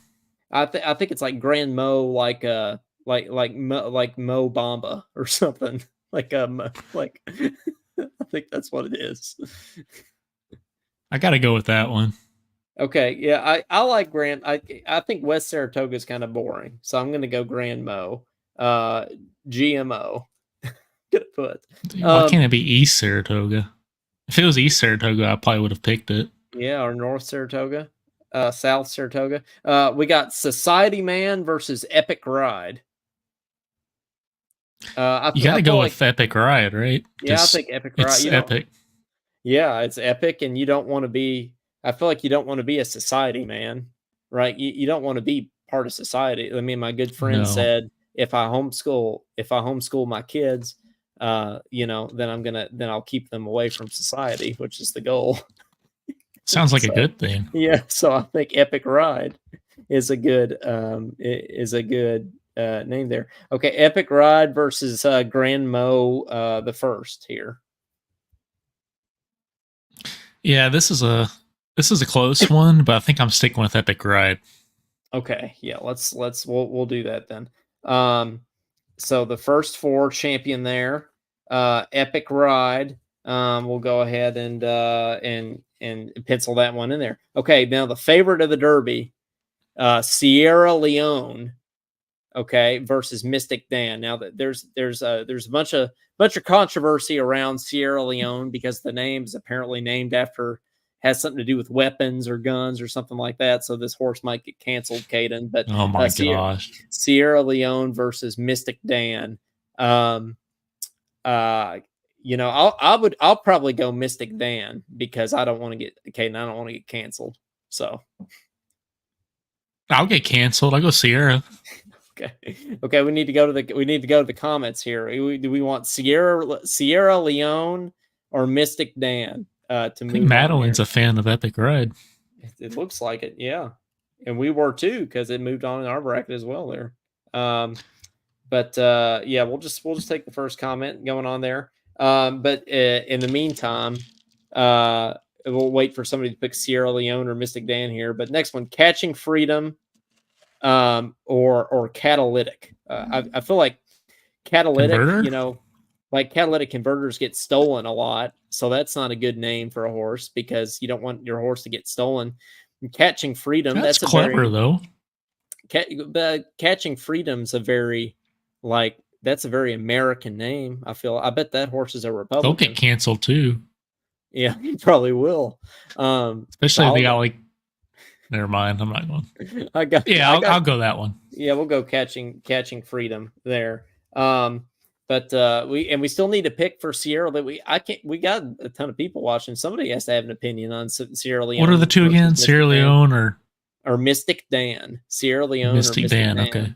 A: I think it's like Grand Mo, like Mo Bamba or something. I think that's what it is.
B: I got to go with that one.
A: Okay, yeah, I like Grand. I think West Saratoga is kind of boring, so I'm going to go Grand Mo, GMO. Gonna put.
B: Why can't it be East Saratoga? If it was East Saratoga, I probably would have picked it.
A: Yeah, or North Saratoga, South Saratoga. We got Society Man versus Epic Ride.
B: You got to go with Epic Ride, right?
A: Yeah, I think Epic Ride.
B: It's epic.
A: Yeah, it's epic, and you don't want to be. I feel like you don't want to be a society man, right? You don't want to be part of society. I mean, my good friend said, if I homeschool my kids, then I'll keep them away from society, which is the goal.
B: Sounds like a good thing.
A: Yeah, so I think Epic Ride is a good name there. Okay, Epic Ride versus Grand Mo the First here.
B: Yeah, this is a close one, but I think I'm sticking with Epic Ride.
A: Okay, yeah, we'll do that then. So the first 4 champion there, Epic Ride. We'll go ahead and pencil that one in there. Okay, now the favorite of the Derby, Sierra Leone. Okay, versus Mystic Dan. Now that there's a bunch of controversy around Sierra Leone because the name is apparently named after, has something to do with weapons or guns or something like that. So this horse might get canceled, Caden. But
B: oh my gosh,
A: Sierra Leone versus Mystic Dan. I'll probably go Mystic Dan because I don't want to get Caden. I don't want to get canceled. So
B: I'll get canceled. I'll go Sierra.
A: Okay. We need to go to the comments here. Do we want Sierra Leone or Mystic Dan to move?
B: Madeline's a fan of Epic Ride.
A: It looks like it, yeah, and we were too because it moved on in our bracket as well there. Yeah, we'll just take the first comment going on there. But in the meantime, we'll wait for somebody to pick Sierra Leone or Mystic Dan here. But next one, Catching Freedom. Or Catalytic. I feel like Catalytic,
B: Converter?
A: Like catalytic converters get stolen a lot. So that's not a good name for a horse because you don't want your horse to get stolen. And Catching Freedom.
B: That's clever though.
A: Catching Freedom's a very American name. I bet that horse is a Republican.
B: They'll get canceled too.
A: Yeah, he probably will.
B: Especially if they got like Never mind. I'm not going.
A: Yeah,
B: I'll go that one.
A: Yeah, we'll go catching freedom there. But we still need to pick for Sierra. That we got a ton of people watching. Somebody has to have an opinion on Sierra Leone.
B: What are the two again? Sierra Leone
A: or Mystic Dan? Sierra Leone
B: Mystic
A: or Mystic Dan?
B: Okay.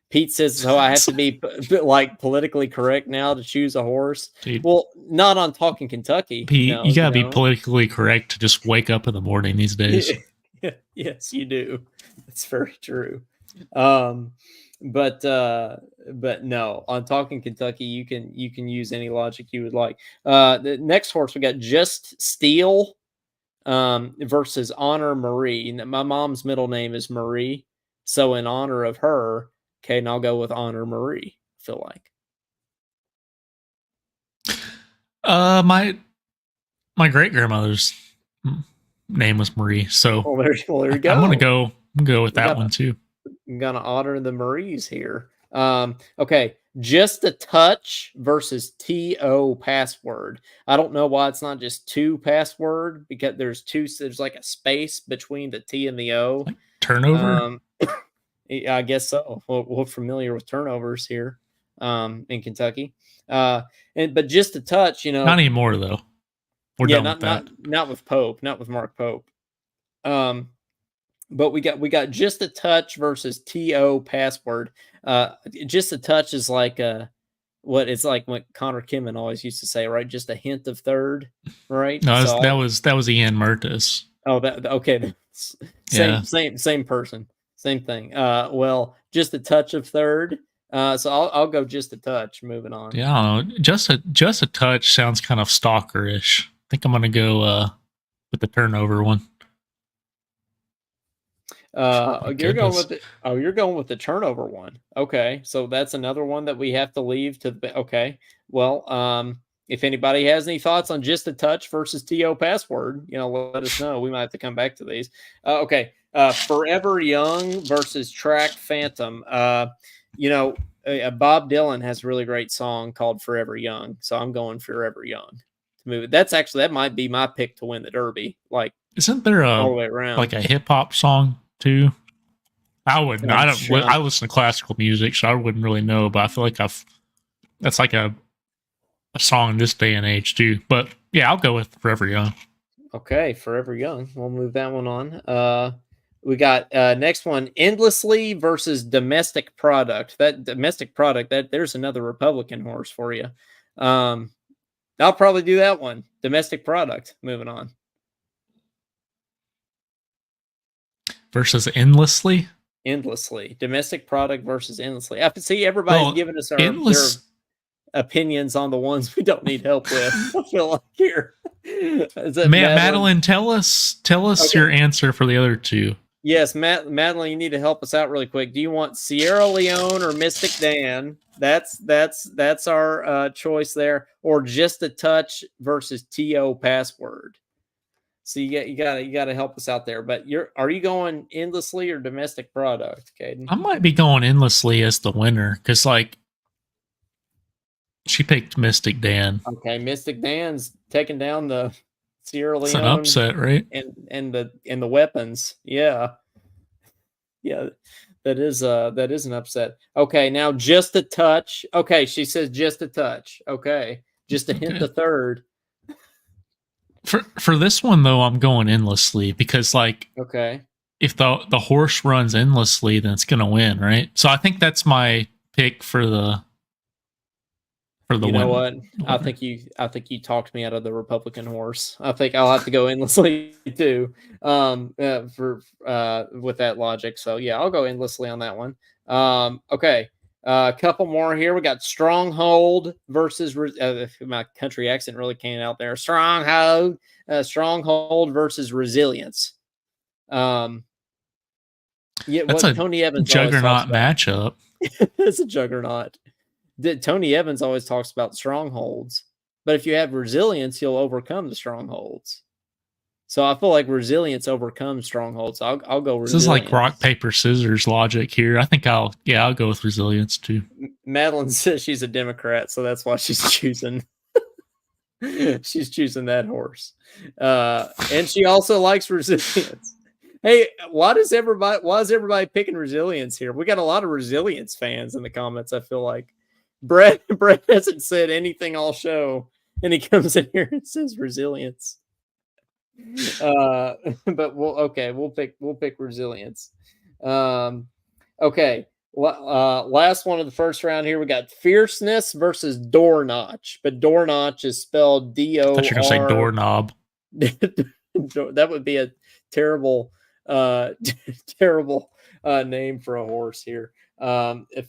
A: Pete says, so I have to be like politically correct now to choose a horse.
B: Dude,
A: well, not on Talking Kentucky.
B: Pete, you gotta be politically correct to just wake up in the morning these days.
A: Yes, you do. That's very true. But no, on Talking Kentucky, you can use any logic you would like. The next horse we got Just Steel versus Honor Marie. My mom's middle name is Marie, so in honor of her, okay, and I'll go with Honor Marie. I feel
B: like my great grandmother's name was Marie, so
A: there you go.
B: I'm gonna go with that one too.
A: I'm gonna honor the Maries here. Okay, Just a Touch versus TO Password. I don't know why it's not just two password, because there's like a space between the T and the O.
B: Like turnover.
A: I guess so. We're familiar with turnovers here in Kentucky. But Just a Touch,
B: not anymore though. We're done with that.
A: Not with Pope, not with Mark Pope. But we got Just a Touch versus TO Password. Just a Touch is like it's like what Connor Kimmin always used to say, right? Just a hint of third, right?
B: No, that was Ian Mertis.
A: Oh, okay. Same person. Same thing. Well, Just a Touch of third. So I'll go Just a Touch. Moving on.
B: Yeah, I don't know. Just a Touch sounds kind of stalkerish. I think I'm gonna go with the turnover one.
A: You're going with the turnover one. Okay, so that's another one that we have to leave to the. Okay, well, if anybody has any thoughts on Just a Touch versus TO Password, let us know. We might have to come back to these. Okay. Forever Young versus Track Phantom. Bob Dylan has a really great song called Forever Young, so I'm going Forever Young to move it. That might be my pick to win the Derby. Like,
B: isn't there all the way around like a hip hop song too? I wouldn't. I don't. Sure. I listen to classical music, so I wouldn't really know. But I feel like that's like a song in this day and age too. But yeah, I'll go with Forever Young.
A: Okay, Forever Young. We'll move that one on. We got next one, Endlessly versus Domestic Product. That Domestic Product, there's another Republican horse for you. I'll probably do that one. Domestic Product. Moving on.
B: Versus Endlessly?
A: Endlessly. Domestic Product versus Endlessly. I see everybody's giving us their opinions on the ones we don't need help with. I feel like here.
B: Madeline, tell us your answer for the other two.
A: Yes, Madeline, you need to help us out really quick. Do you want Sierra Leone or Mystic Dan? That's our choice there, or Just a Touch versus TO Password. So you got to help us out there. But are you going Endlessly or Domestic Product, Caden?
B: I might be going Endlessly as the winner because she picked Mystic Dan.
A: Okay, Mystic Dan's taking down the Sierra Leone.
B: It's an upset, right?
A: And the weapons. Yeah. That is an upset. Okay, now Just a Touch. Okay, she says Just a Touch. Okay, just a hint of third.
B: For this one though, I'm going Endlessly because if the horse runs endlessly, then it's gonna win, right? So I think that's my pick for the
A: you know what? I think you talked me out of the Republican horse. I think I'll have to go Endlessly too. With that logic. So yeah, I'll go Endlessly on that one. Okay. A couple more here. We got Stronghold versus my country accent really came out there. Stronghold versus Resilience. That's
B: Tony Evans juggernaut matchup.
A: It's a juggernaut. Tony Evans always talks about strongholds, but if you have Resilience, you'll overcome the strongholds. So I feel like Resilience overcomes strongholds. I'll go Resilience.
B: This is like rock, paper, scissors logic here. I think I'll go with Resilience too.
A: Madeline says she's a Democrat, so that's why she's choosing. She's choosing that horse. And she also likes Resilience. Hey, why is everybody picking Resilience here? We got a lot of Resilience fans in the comments, I feel like. Brett hasn't said anything all show, and he comes in here and says Resilience. But we'll pick Resilience. Okay. Last one of the first round here. We got Fierceness versus Door Notch, but Door Notch is spelled D-O-R.
B: I thought you were gonna say doorknob.
A: That would be a terrible name for a horse here.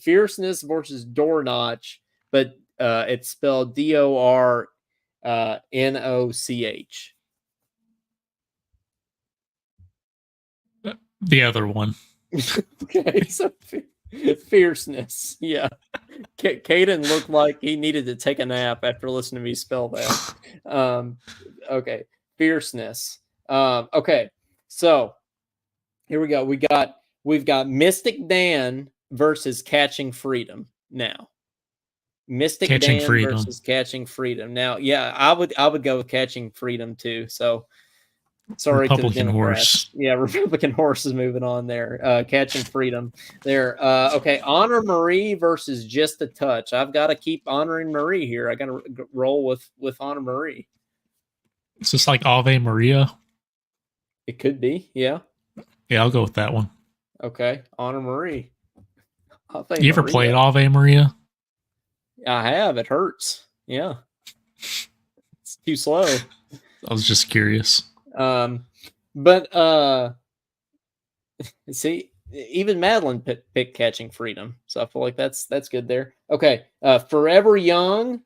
A: Fierceness versus Door Notch, but it's spelled D-O-R-N-O-C-H.
B: The other one.
A: Okay, so Fierceness. Yeah. Caden looked like he needed to take a nap after listening to me spell that. Okay, Fierceness. Okay, so here we go. We've got Mystic Dan versus Catching Freedom now. Mystic Dan versus Catching Freedom. Now, yeah, I would go with Catching Freedom too. So sorry,
B: Republican horse.
A: Yeah, Republican horse is moving on there. Catching Freedom there. Okay, Honor Marie versus Just a Touch. I've got to keep honoring Marie here. I got to roll with Honor Marie.
B: It's just like Ave Maria.
A: It could be, yeah.
B: Yeah, I'll go with that one.
A: Okay, Honor Marie.
B: You ever played Ave Maria?
A: I have. It hurts. Yeah, it's too slow.
B: I was just curious.
A: But see, even Madeline picked Catching Freedom, so I feel like that's good there. Okay, Forever Young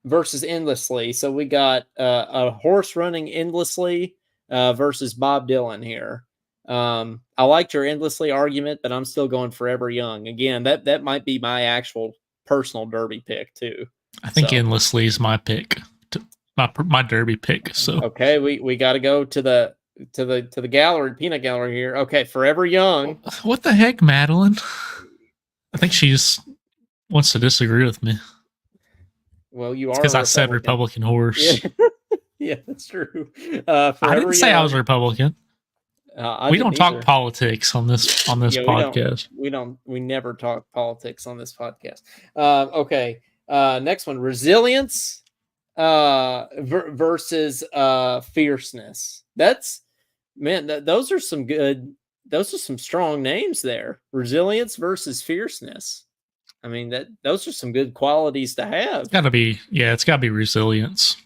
A: versus Endlessly. So we got a horse running endlessly versus Bob Dylan here. I liked your Endlessly argument, but I'm still going Forever Young. Again, that might be my actual personal Derby pick too.
B: I think Endlessly is my pick. My Derby pick. So
A: okay, we got to go to the gallery, peanut gallery here. Okay, Forever Young.
B: What the heck, Madeline? I think she just wants to disagree with me.
A: Well, you are
B: because I said Republican horse.
A: Yeah, yeah, that's true.
B: I didn't say I was a Republican. We don't talk politics on this podcast.
A: We never talk politics on this podcast. Okay, next one, Resilience versus Fierceness. That's, man, those are some strong names there. Resilience versus Fierceness. I mean, those are some good qualities to have.
B: It's gotta be Resilience.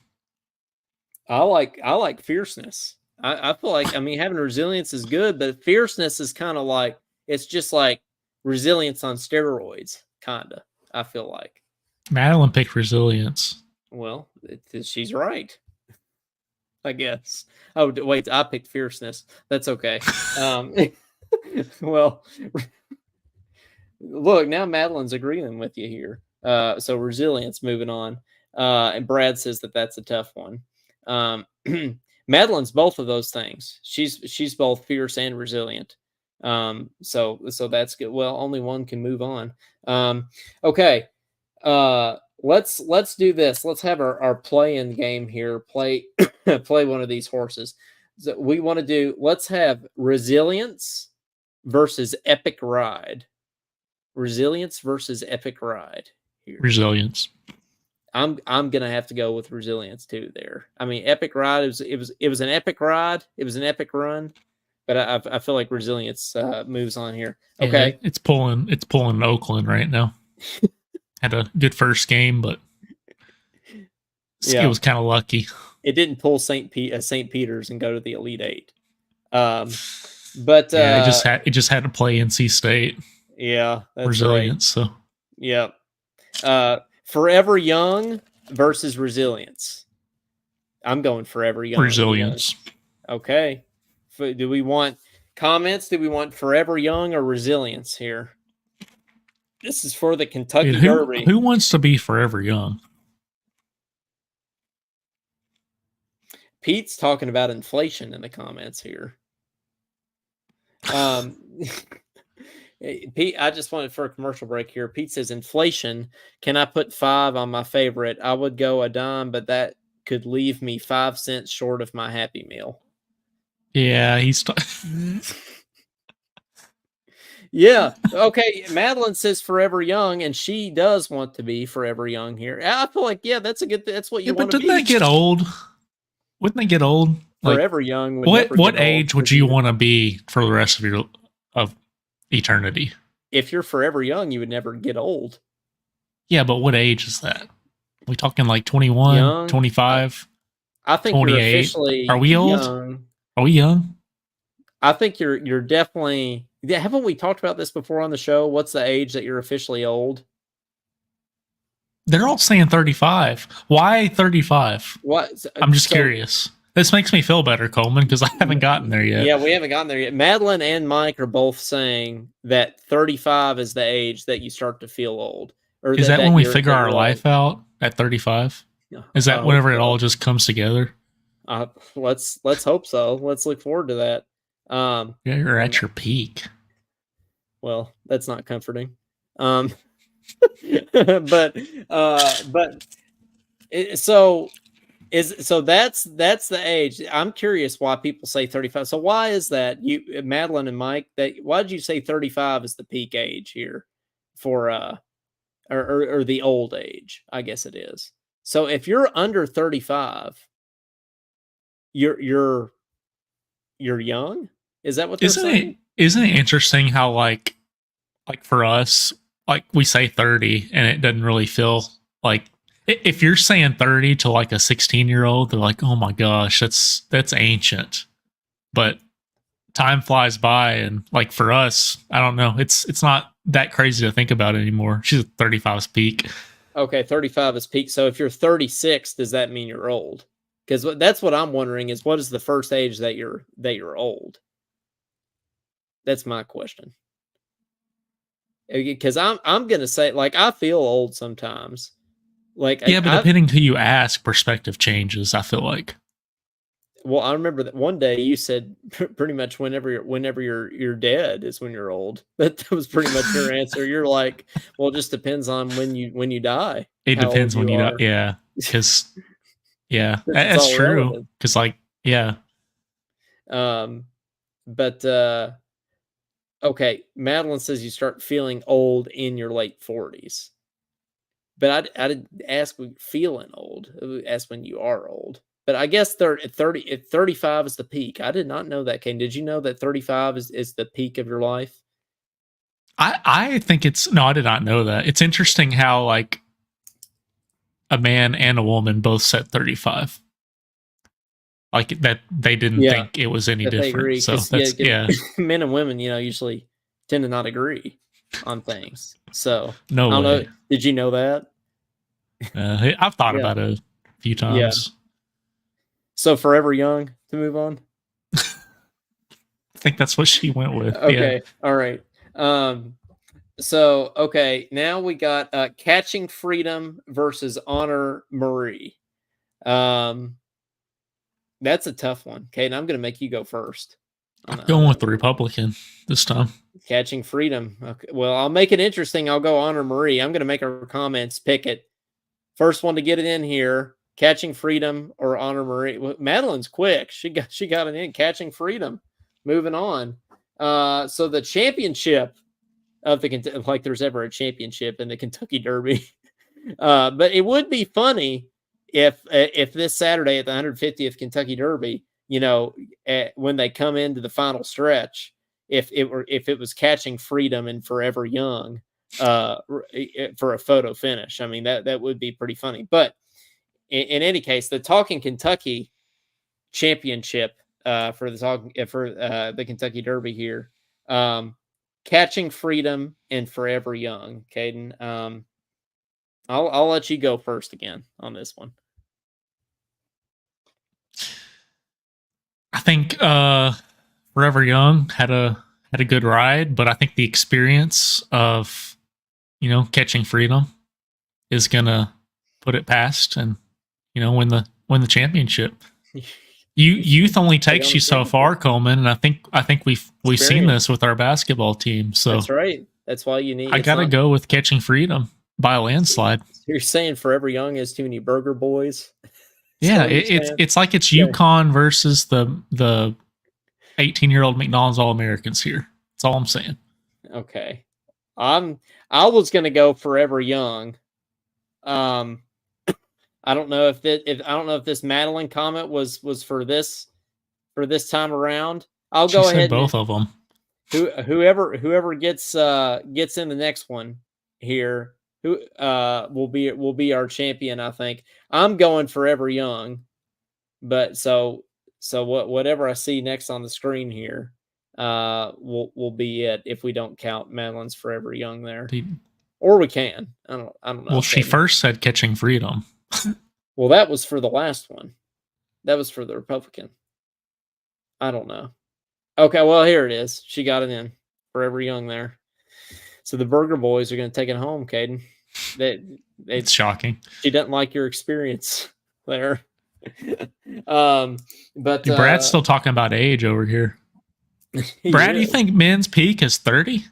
A: I like Fierceness. I feel like, I mean, having Resilience is good, but Fierceness is kind of like, it's just like Resilience on steroids, kind of, I feel like.
B: Madeline picked Resilience.
A: Well, she's right, I guess. Oh, wait, I picked Fierceness. That's okay. Well, look, now Madeline's agreeing with you here. So Resilience, moving on. And Brad says that's a tough one. Madeline's both of those things. She's both fierce and resilient. So that's good. Well, only one can move on. Okay. Let's do this. Let's have our play-in game here. Play one of these horses. So we want to do, let's have Resilience versus Epic Ride. Resilience versus Epic Ride here.
B: Resilience.
A: I'm gonna have to go with Resilience too there. I mean, Epic Ride, it was an epic ride. It was an epic run, but I feel like Resilience moves on here. Okay.
B: Yeah, it's pulling Oakland right now. Had a good first game, but it was kind of lucky.
A: It didn't pull St. Peter's and go to the Elite Eight. But
B: it just had to play NC State.
A: Yeah, that's
B: Resilience.
A: Right.
B: So
A: yeah. Forever Young versus Resilience. I'm going Forever Young.
B: Resilience.
A: Okay. Do we want comments? Do we want Forever Young or Resilience here? This is for the Kentucky Derby.
B: Who wants to be Forever Young?
A: Pete's talking about inflation in the comments here. Pete, I just wanted for a commercial break here. Pete says, inflation. Can I put 5 on my favorite? I would go a dime, but that could leave me 5 cents short of my Happy Meal.
B: Yeah,
A: Yeah. Okay. Madeline says forever young, and she does want to be forever young here. I feel like, yeah, that's a good. That's what you want to be.
B: But didn't that get old? Wouldn't they get old?
A: Forever young.
B: What age would you want to be for the rest of eternity?
A: If you're forever young, you would never get old.
B: Yeah, but what age is that? We talking like 21, young, 25?
A: I think 28? You're officially.
B: Are we old?
A: Young.
B: Are we young?
A: I think you're definitely. Yeah, haven't we talked about this before on the show? What's the age that you're officially old?
B: They're all saying 35. Why 35?
A: What?
B: I'm just curious. This makes me feel better, Coleman, because I haven't gotten there yet.
A: Yeah, we haven't gotten there yet. Madeline and Mike are both saying that 35 is the age that you start to feel old.
B: Or is that when we figure our life out at 35? Is that whenever it all just comes together?
A: Let's hope so. Let's look forward to that.
B: Yeah, you're at your peak.
A: Well, that's not comforting. So that's the age. I'm curious why people say 35. So why is that? You, Madeline and Mike, why did you say 35 is the peak age here for or the old age? I guess it is. So if you're under 35, you're young. Is that what they're saying?
B: Isn't it interesting how like for us, like we say 30 and it doesn't really feel like, if you're saying 30 to like a 16-year-old, they're like, oh my gosh, that's ancient. But time flies by, and like for us, I don't know, it's not that crazy to think about anymore. She's at 35's peak.
A: Okay, 35 is peak. So if you're 36, does that mean you're old? Because that's what I'm wondering is, what is the first age that you're old? That's my question. Because I'm gonna say, like, I feel old sometimes. Like,
B: yeah, but depending who you ask, perspective changes, I feel like.
A: Well, I remember that one day you said pretty much whenever you're dead is when you're old. That was pretty much your answer. You're like, well, it just depends on when you die.
B: It depends when you die. Yeah, because yeah, that's true. Because like, yeah.
A: But okay, Madeline says you start feeling old in your late 40s. But I didn't ask feeling old. I asked when you are old. But I guess 35 is the peak. I did not know that, Kane. Did you know that 35 is the peak of your life?
B: I think no, I did not know that. It's interesting how like a man and a woman both set 35. Like that they didn't think it was any different. So that's
A: men and women, usually tend to not agree on things. So
B: no, I don't know.
A: Did you know that?
B: I've thought about it a few times. Yeah.
A: So forever young, to move on.
B: I think that's what she went with.
A: Okay,
B: yeah.
A: All right. So okay, now we got Catching Freedom versus Honor Marie. That's a tough one. Okay, and I'm going to make you go first.
B: I'm going with the Republican this time.
A: Catching Freedom. Okay. Well, I'll make it interesting. I'll go Honor Marie. I'm going to make our comments pick it. First one to get it in here. Catching Freedom or Honor Marie. Well, Madeline's quick. She got it in. Catching Freedom. Moving on. So the championship of the, like there's ever a championship in the Kentucky Derby. But it would be funny if this Saturday at the 150th Kentucky Derby, when they come into the final stretch, if it was Catching Freedom and Forever Young for a photo finish. I mean, that would be pretty funny. But in any case, the Talkin Kentucky championship for the Kentucky Derby here, Catching Freedom and Forever Young. Caden, I'll let you go first again on this one.
B: I think Forever Young had a good ride, but I think the experience of Catching Freedom is gonna put it past and win the championship. Youth only takes you so far, Coleman, and I think we've seen this with our basketball team. So
A: that's right. That's why you need.
B: I gotta go with Catching Freedom by a landslide.
A: You're saying Forever Young has too many burger boys?
B: Yeah, it's like it's UConn versus the 18-year-old McDonald's All-Americans here. That's all I'm saying.
A: Okay. I was gonna go Forever Young. I don't know if this Madeline comment was for this time around. I'll go ahead.
B: Both of them.
A: Whoever gets in the next one here, who will be our champion. I think I'm going Forever Young, but so whatever I see next on the screen here, will be it if we don't count Madeline's Forever Young there, or we can. I don't know.
B: Well, she first said Catching Freedom.
A: Well, that was for the last one. That was for the Republican. I don't know. Okay, well, here it is. She got it in. Forever Young there. So the Burger Boys are going to take it home, Caden. It's
B: shocking.
A: She doesn't like your experience there. But
B: Brad's still talking about age over here. Brad, do you think men's peak is 30?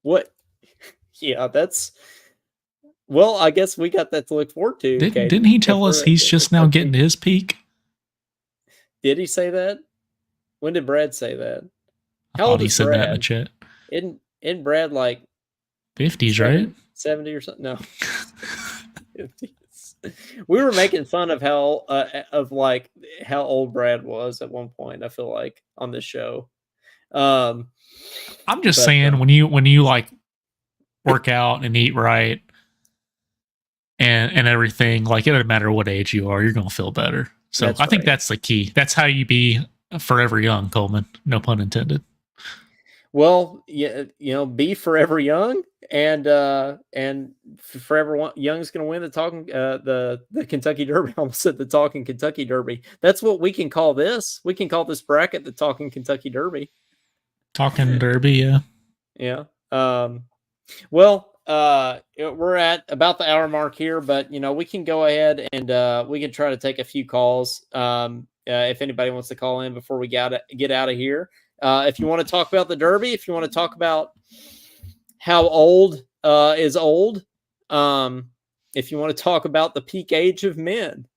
A: What? Yeah, that's. Well, I guess we got that to look forward to.
B: Didn't he tell us he's just now getting to his peak?
A: Did he say that? When did Brad say that?
B: How old he said Brad? That in the chat.
A: Isn't Brad like
B: 50s, right?
A: 70 or something? No. 50s. We were making fun of how old Brad was at one point, I feel like, on this show.
B: I'm just saying when you like work out and eat right and everything, like it doesn't matter what age you are, you're gonna feel better. So I think that's the key. That's how you be forever young, Coleman. No pun intended.
A: Well, yeah, be forever young, and forever young is going to win the Kentucky Derby. I almost said the Talkin Kentucky Derby. That's what we can call this. We can call this bracket the Talkin Kentucky Derby.
B: Talkin Derby, yeah.
A: Yeah. Well, we're at about the hour mark here, but we can go ahead and we can try to take a few calls. If anybody wants to call in before we get out of here. If you want to talk about the Derby, if you want to talk about how old is old, if you want to talk about the peak age of men,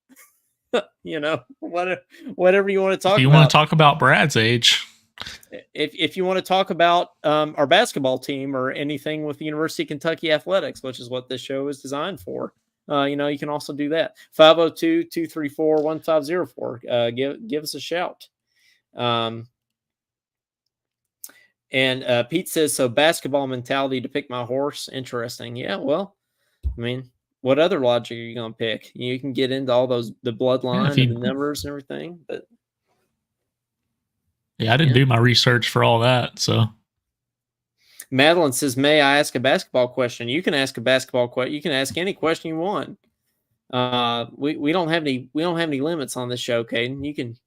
A: whatever you want to talk about.
B: If you want to talk about Brad's age.
A: If you want to talk about our basketball team or anything with the University of Kentucky athletics, which is what this show is designed for, you can also do that. 502-234-1504. Give us a shout. And Pete says, so basketball mentality to pick my horse. Interesting. Yeah, well, I mean, what other logic are you going to pick? You can get into all the bloodline and the numbers and everything. But
B: yeah, I didn't do my research for all that. So
A: Madeline says, may I ask a basketball question? You can ask a basketball question. You can ask any question you want. We don't have any limits on this show, Caden. You can,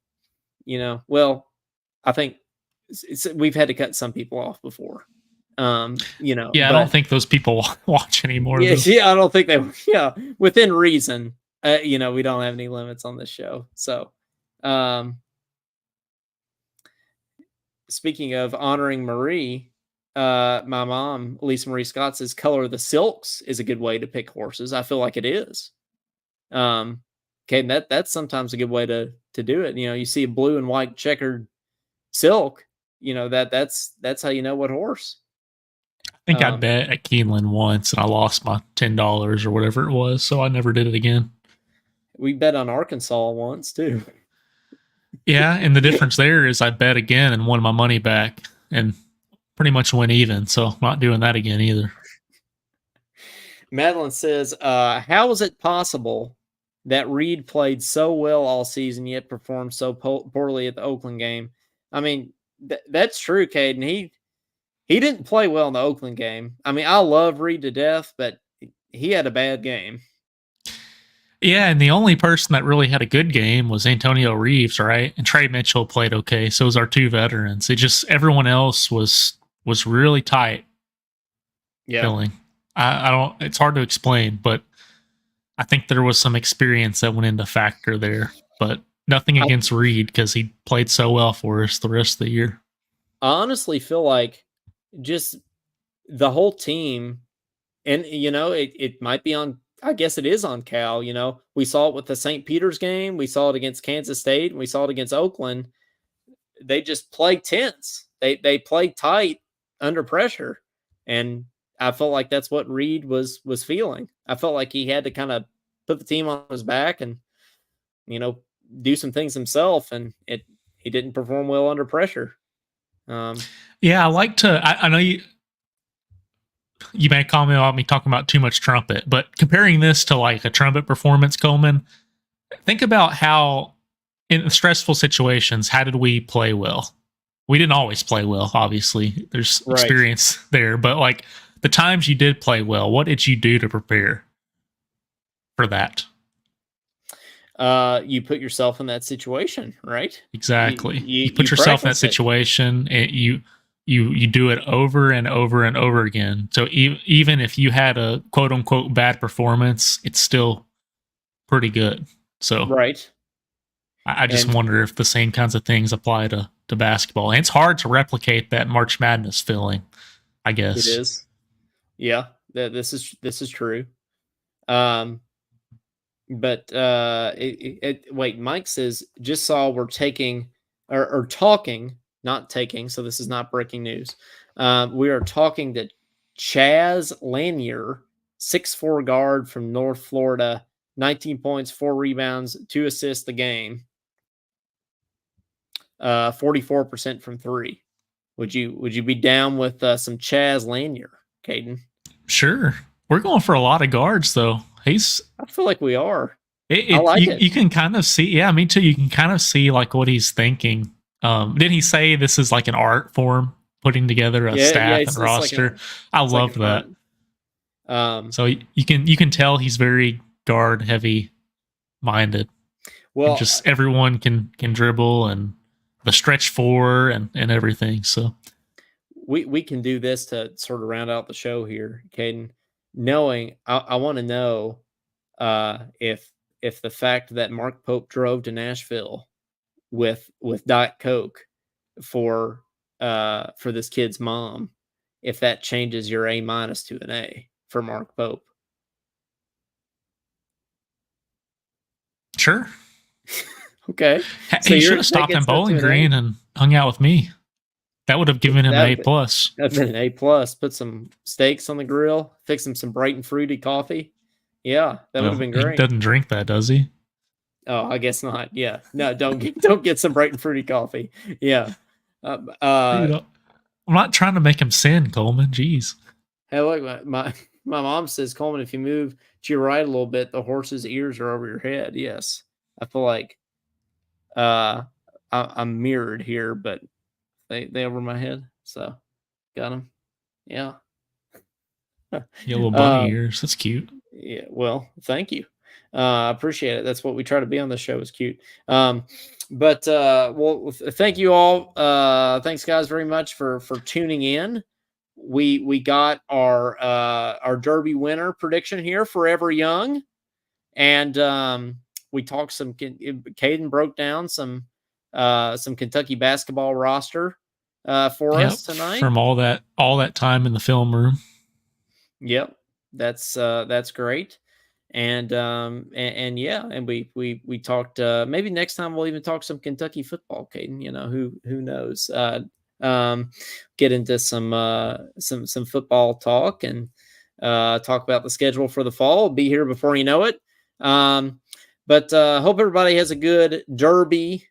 A: well, I think we've had to cut some people off before.
B: Yeah, I don't think those people watch anymore.
A: Yeah, I don't think they. Yeah, within reason. We don't have any limits on this show. So, speaking of honoring Marie, my mom, Lisa Marie Scott, says Color of the Silks is a good way to pick horses. I feel like it is. Okay, that's sometimes a good way to do it. You see a blue and white checkered silk. That's how you know what horse.
B: I think I bet at Keeneland once and I lost my $10 or whatever it was, so I never did it again.
A: We bet on Arkansas once too.
B: Yeah, and the difference there is I bet again and won my money back and pretty much went even, so I'm not doing that again either.
A: Madeline says, how is it possible that Reed played so well all season yet performed so poorly at the Oakland game? I mean, that's true, Caden. He didn't play well in the Oakland game. I mean, I love Reed to death, but he had a bad game.
B: Yeah, and the only person that really had a good game was Antonio Reeves, right? And Trey Mitchell played okay. So was our two veterans. Everyone else was really tight.
A: Yeah.
B: Feeling. I don't. It's hard to explain, but I think there was some experience that went into factor there. But nothing against Reed because he played so well for us the rest of the year.
A: I honestly feel like just the whole team And, it might be on, I guess it is on Cal. We saw it with the St. Peter's game. We saw it against Kansas State, and we saw it against Oakland. They just play tense. They play tight under pressure. And I felt like that's what Reed was feeling. I felt like he had to kind of put the team on his back and, do some things himself. And he didn't perform well under pressure.
B: Yeah, I know you may comment on me talking about too much trumpet, but comparing this to like a trumpet performance, Coleman, think about how in stressful situations, how did we play well? We didn't always play well, obviously. There's experience there, but like the times you did play well, what did you do to prepare for that?
A: You put yourself in that situation, right?
B: Exactly. You put yourself in that situation, and you do it over and over and over again. So even if you had a quote unquote bad performance, it's still pretty good. So
A: right.
B: I just wonder if the same kinds of things apply to basketball. And it's hard to replicate that March Madness feeling, I guess.
A: It is. Yeah, this is true. But wait, Mike says, just saw we're taking or talking, not taking. So this is not breaking news. We are talking to Chaz Lanier, 6'4" guard from North Florida, 19 points, 4 rebounds, 2 assists a game. 44% from 3. Would you be down with some Chaz Lanier, Caden?
B: Sure. We're going for a lot of guards, though. I
A: feel like we are.
B: I like it. You can kind of see, yeah, me too. You can kind of see like what he's thinking. Didn't he say this is like an art form, putting together a staff and roster? Like I love that. So you can tell he's very guard heavy minded. Well, and just everyone can dribble and the stretch 4 and everything. So
A: we can do this to sort of round out the show here, Caden. Knowing, I want to know if the fact that Mark Pope drove to Nashville with Diet Coke for this kid's mom, if that changes your A- to an A for Mark Pope.
B: Sure.
A: Okay.
B: So he should have stopped in Bowling Green and hung out with me. That would have given him an A+. That'd
A: been an A+. Put some steaks on the grill, fix him some bright and fruity coffee. Yeah, that would have been great.
B: He doesn't drink that, does he?
A: Oh, I guess not. Yeah, no, don't get some bright and fruity coffee. Yeah.
B: I'm not trying to make him sin, Coleman. Jeez.
A: Hey, look, my mom says, Coleman, if you move to your right a little bit, the horse's ears are over your head. Yes, I feel like I'm mirrored here, but they over my head, so got them. Yeah.
B: Your little bunny ears. That's cute.
A: Yeah. Well, thank you. I appreciate it. That's what we try to be on this show, is cute. But well, thank you all. Thanks guys very much for tuning in. We got our Derby winner prediction here, Forever Young. And we talked some, Caden broke down some Kentucky basketball roster for us tonight
B: from all that time in the film room.
A: Yep, that's great. And yeah, and we talked. Maybe next time we'll even talk some Kentucky football, Caden. Who knows? Get into some football talk and talk about the schedule for the fall. We'll be here before you know it. But hope everybody has a good Derby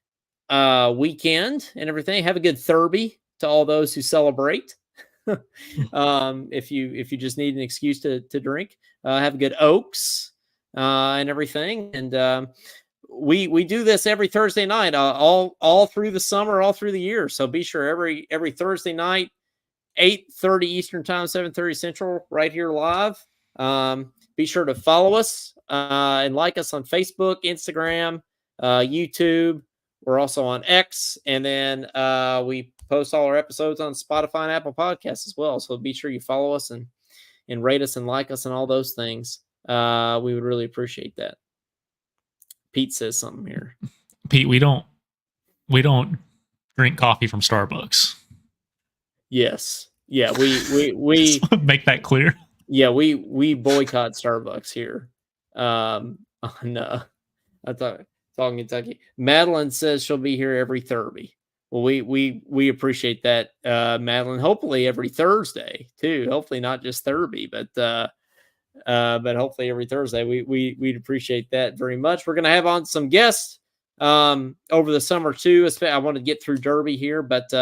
A: weekend and everything. Have a good Thurby to all those who celebrate. If you just need an excuse to drink, have a good Oaks and everything. And we do this every Thursday night, all through the summer, all through the year. So be sure every Thursday night, 8:30 Eastern time, 7:30 Central, right here live. Be sure to follow us and like us on Facebook, Instagram, YouTube. We're also on X, and then we post all our episodes on Spotify and Apple Podcasts as well. So be sure you follow us and rate us and like us and all those things. We would really appreciate that. Pete says something here.
B: Pete, we don't drink coffee from Starbucks.
A: Yes. Yeah, we
B: make that clear.
A: Yeah, we boycott Starbucks here. On I thought Talking Kentucky. Madeline says she'll be here every Thursday. Well, we appreciate that, Madeline. Hopefully every Thursday too. Hopefully not just Thursday, but hopefully every Thursday. We'd appreciate that very much. We're gonna have on some guests over the summer too. I want to get through Derby here, but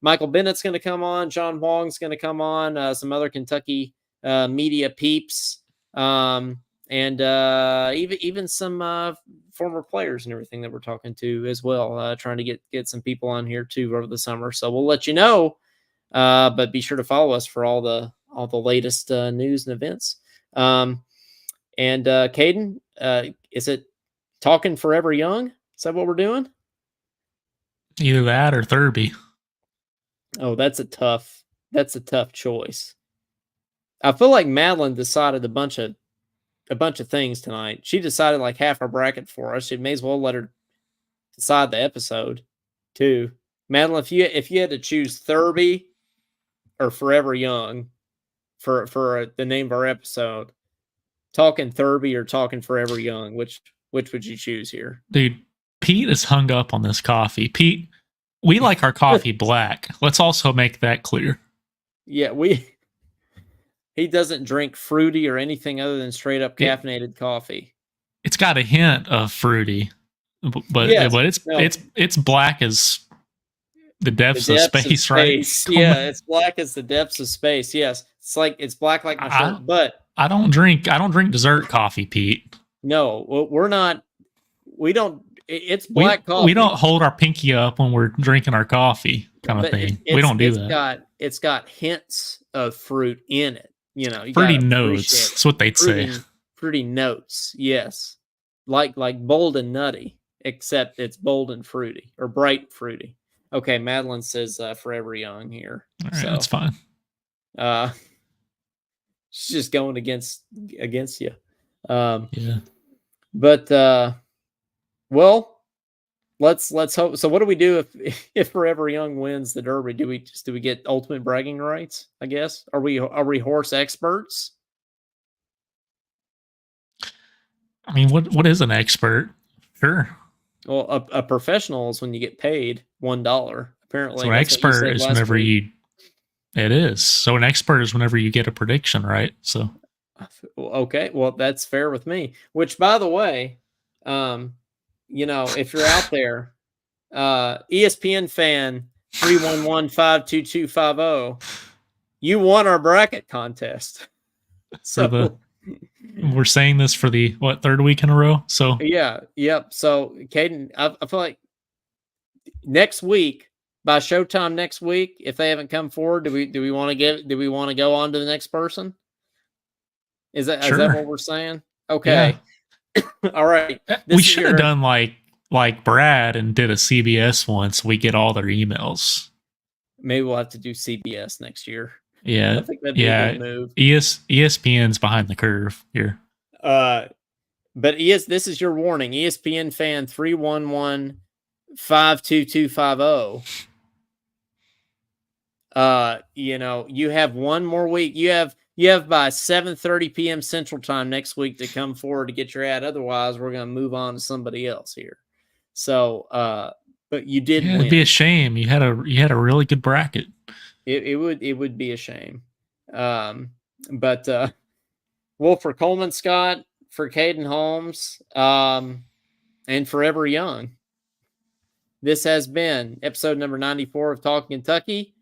A: Michael Bennett's going to come on. John Huang's going to come on. Some other Kentucky media peeps, and even some former players and everything that we're talking to as well. Trying to get some people on here too over the summer. So we'll let you know. But be sure to follow us for all the latest news and events. And Caden, is it Talking Forever Young? Is that what we're doing?
B: Either that or Thurby.
A: Oh, that's a tough choice. I feel like Madeline decided a bunch of things tonight. She decided like half our bracket for us. She may as well let her decide the episode too. Madeline, if you had to choose Thurby or Forever Young for the name of our episode, Talking Thurby or Talking Forever Young, which would you choose here?
B: Dude, Pete is hung up on this coffee. Pete, we like our coffee black. Let's also make that clear.
A: Yeah, he doesn't drink fruity or anything other than straight up caffeinated coffee.
B: It's got a hint of fruity, but it's black as the depths of space, right?
A: Yeah, it's black as the depths of space. Yes, it's black like my shirt. But
B: I don't drink dessert coffee, Pete.
A: No, we're not. We don't. It's black coffee.
B: We don't hold our pinky up when we're drinking our coffee, kind of thing. We don't do that.
A: It's got hints of fruit in it. You know,
B: fruity notes. That's what they'd say.
A: Fruity notes, yes, like bold and nutty, except it's bold and fruity or bright fruity. Okay, Madeline says Forever Young here.
B: All right, so that's fine.
A: She's just going against you.
B: Yeah.
A: But well, let's hope. So what do we do if Forever Young wins the Derby? Do we get ultimate bragging rights? I guess. Are we horse experts?
B: I mean, what is an expert? Sure.
A: Well, a professional is when you get paid $1. Apparently,
B: so an expert is whenever week. It is. So an expert is whenever you get a prediction, right? So.
A: Okay, well that's fair with me. Which, by the way, if you're out there, ESPN fan 311-52250, you won our bracket contest. So
B: we're saying this for the third week in a row. So
A: yep. So Caden, I feel like next week by showtime next week, if they haven't come forward, do we want to go on to the next person? Is that what we're saying? Okay. Yeah. All right.
B: We should have done like Brad and did a CBS one so we get all their emails.
A: Maybe we'll have to do CBS next year.
B: Yeah.
A: I think that'd be a good move.
B: ESPN's behind the curve here.
A: But this is your warning. ESPN fan 311-52250. You have one more week. You have by 7:30 p.m. Central Time next week to come forward to get your ad. Otherwise, we're going to move on to somebody else here. So, but you did win.
B: It'd be a shame. You had a really good bracket.
A: It would be a shame. Well, for Coleman Scott, for Caden Holmes, and Forever Young, this has been episode number 94 of Talkin Kentucky,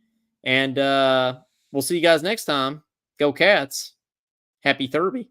A: and we'll see you guys next time. Go Cats. Happy Thurby.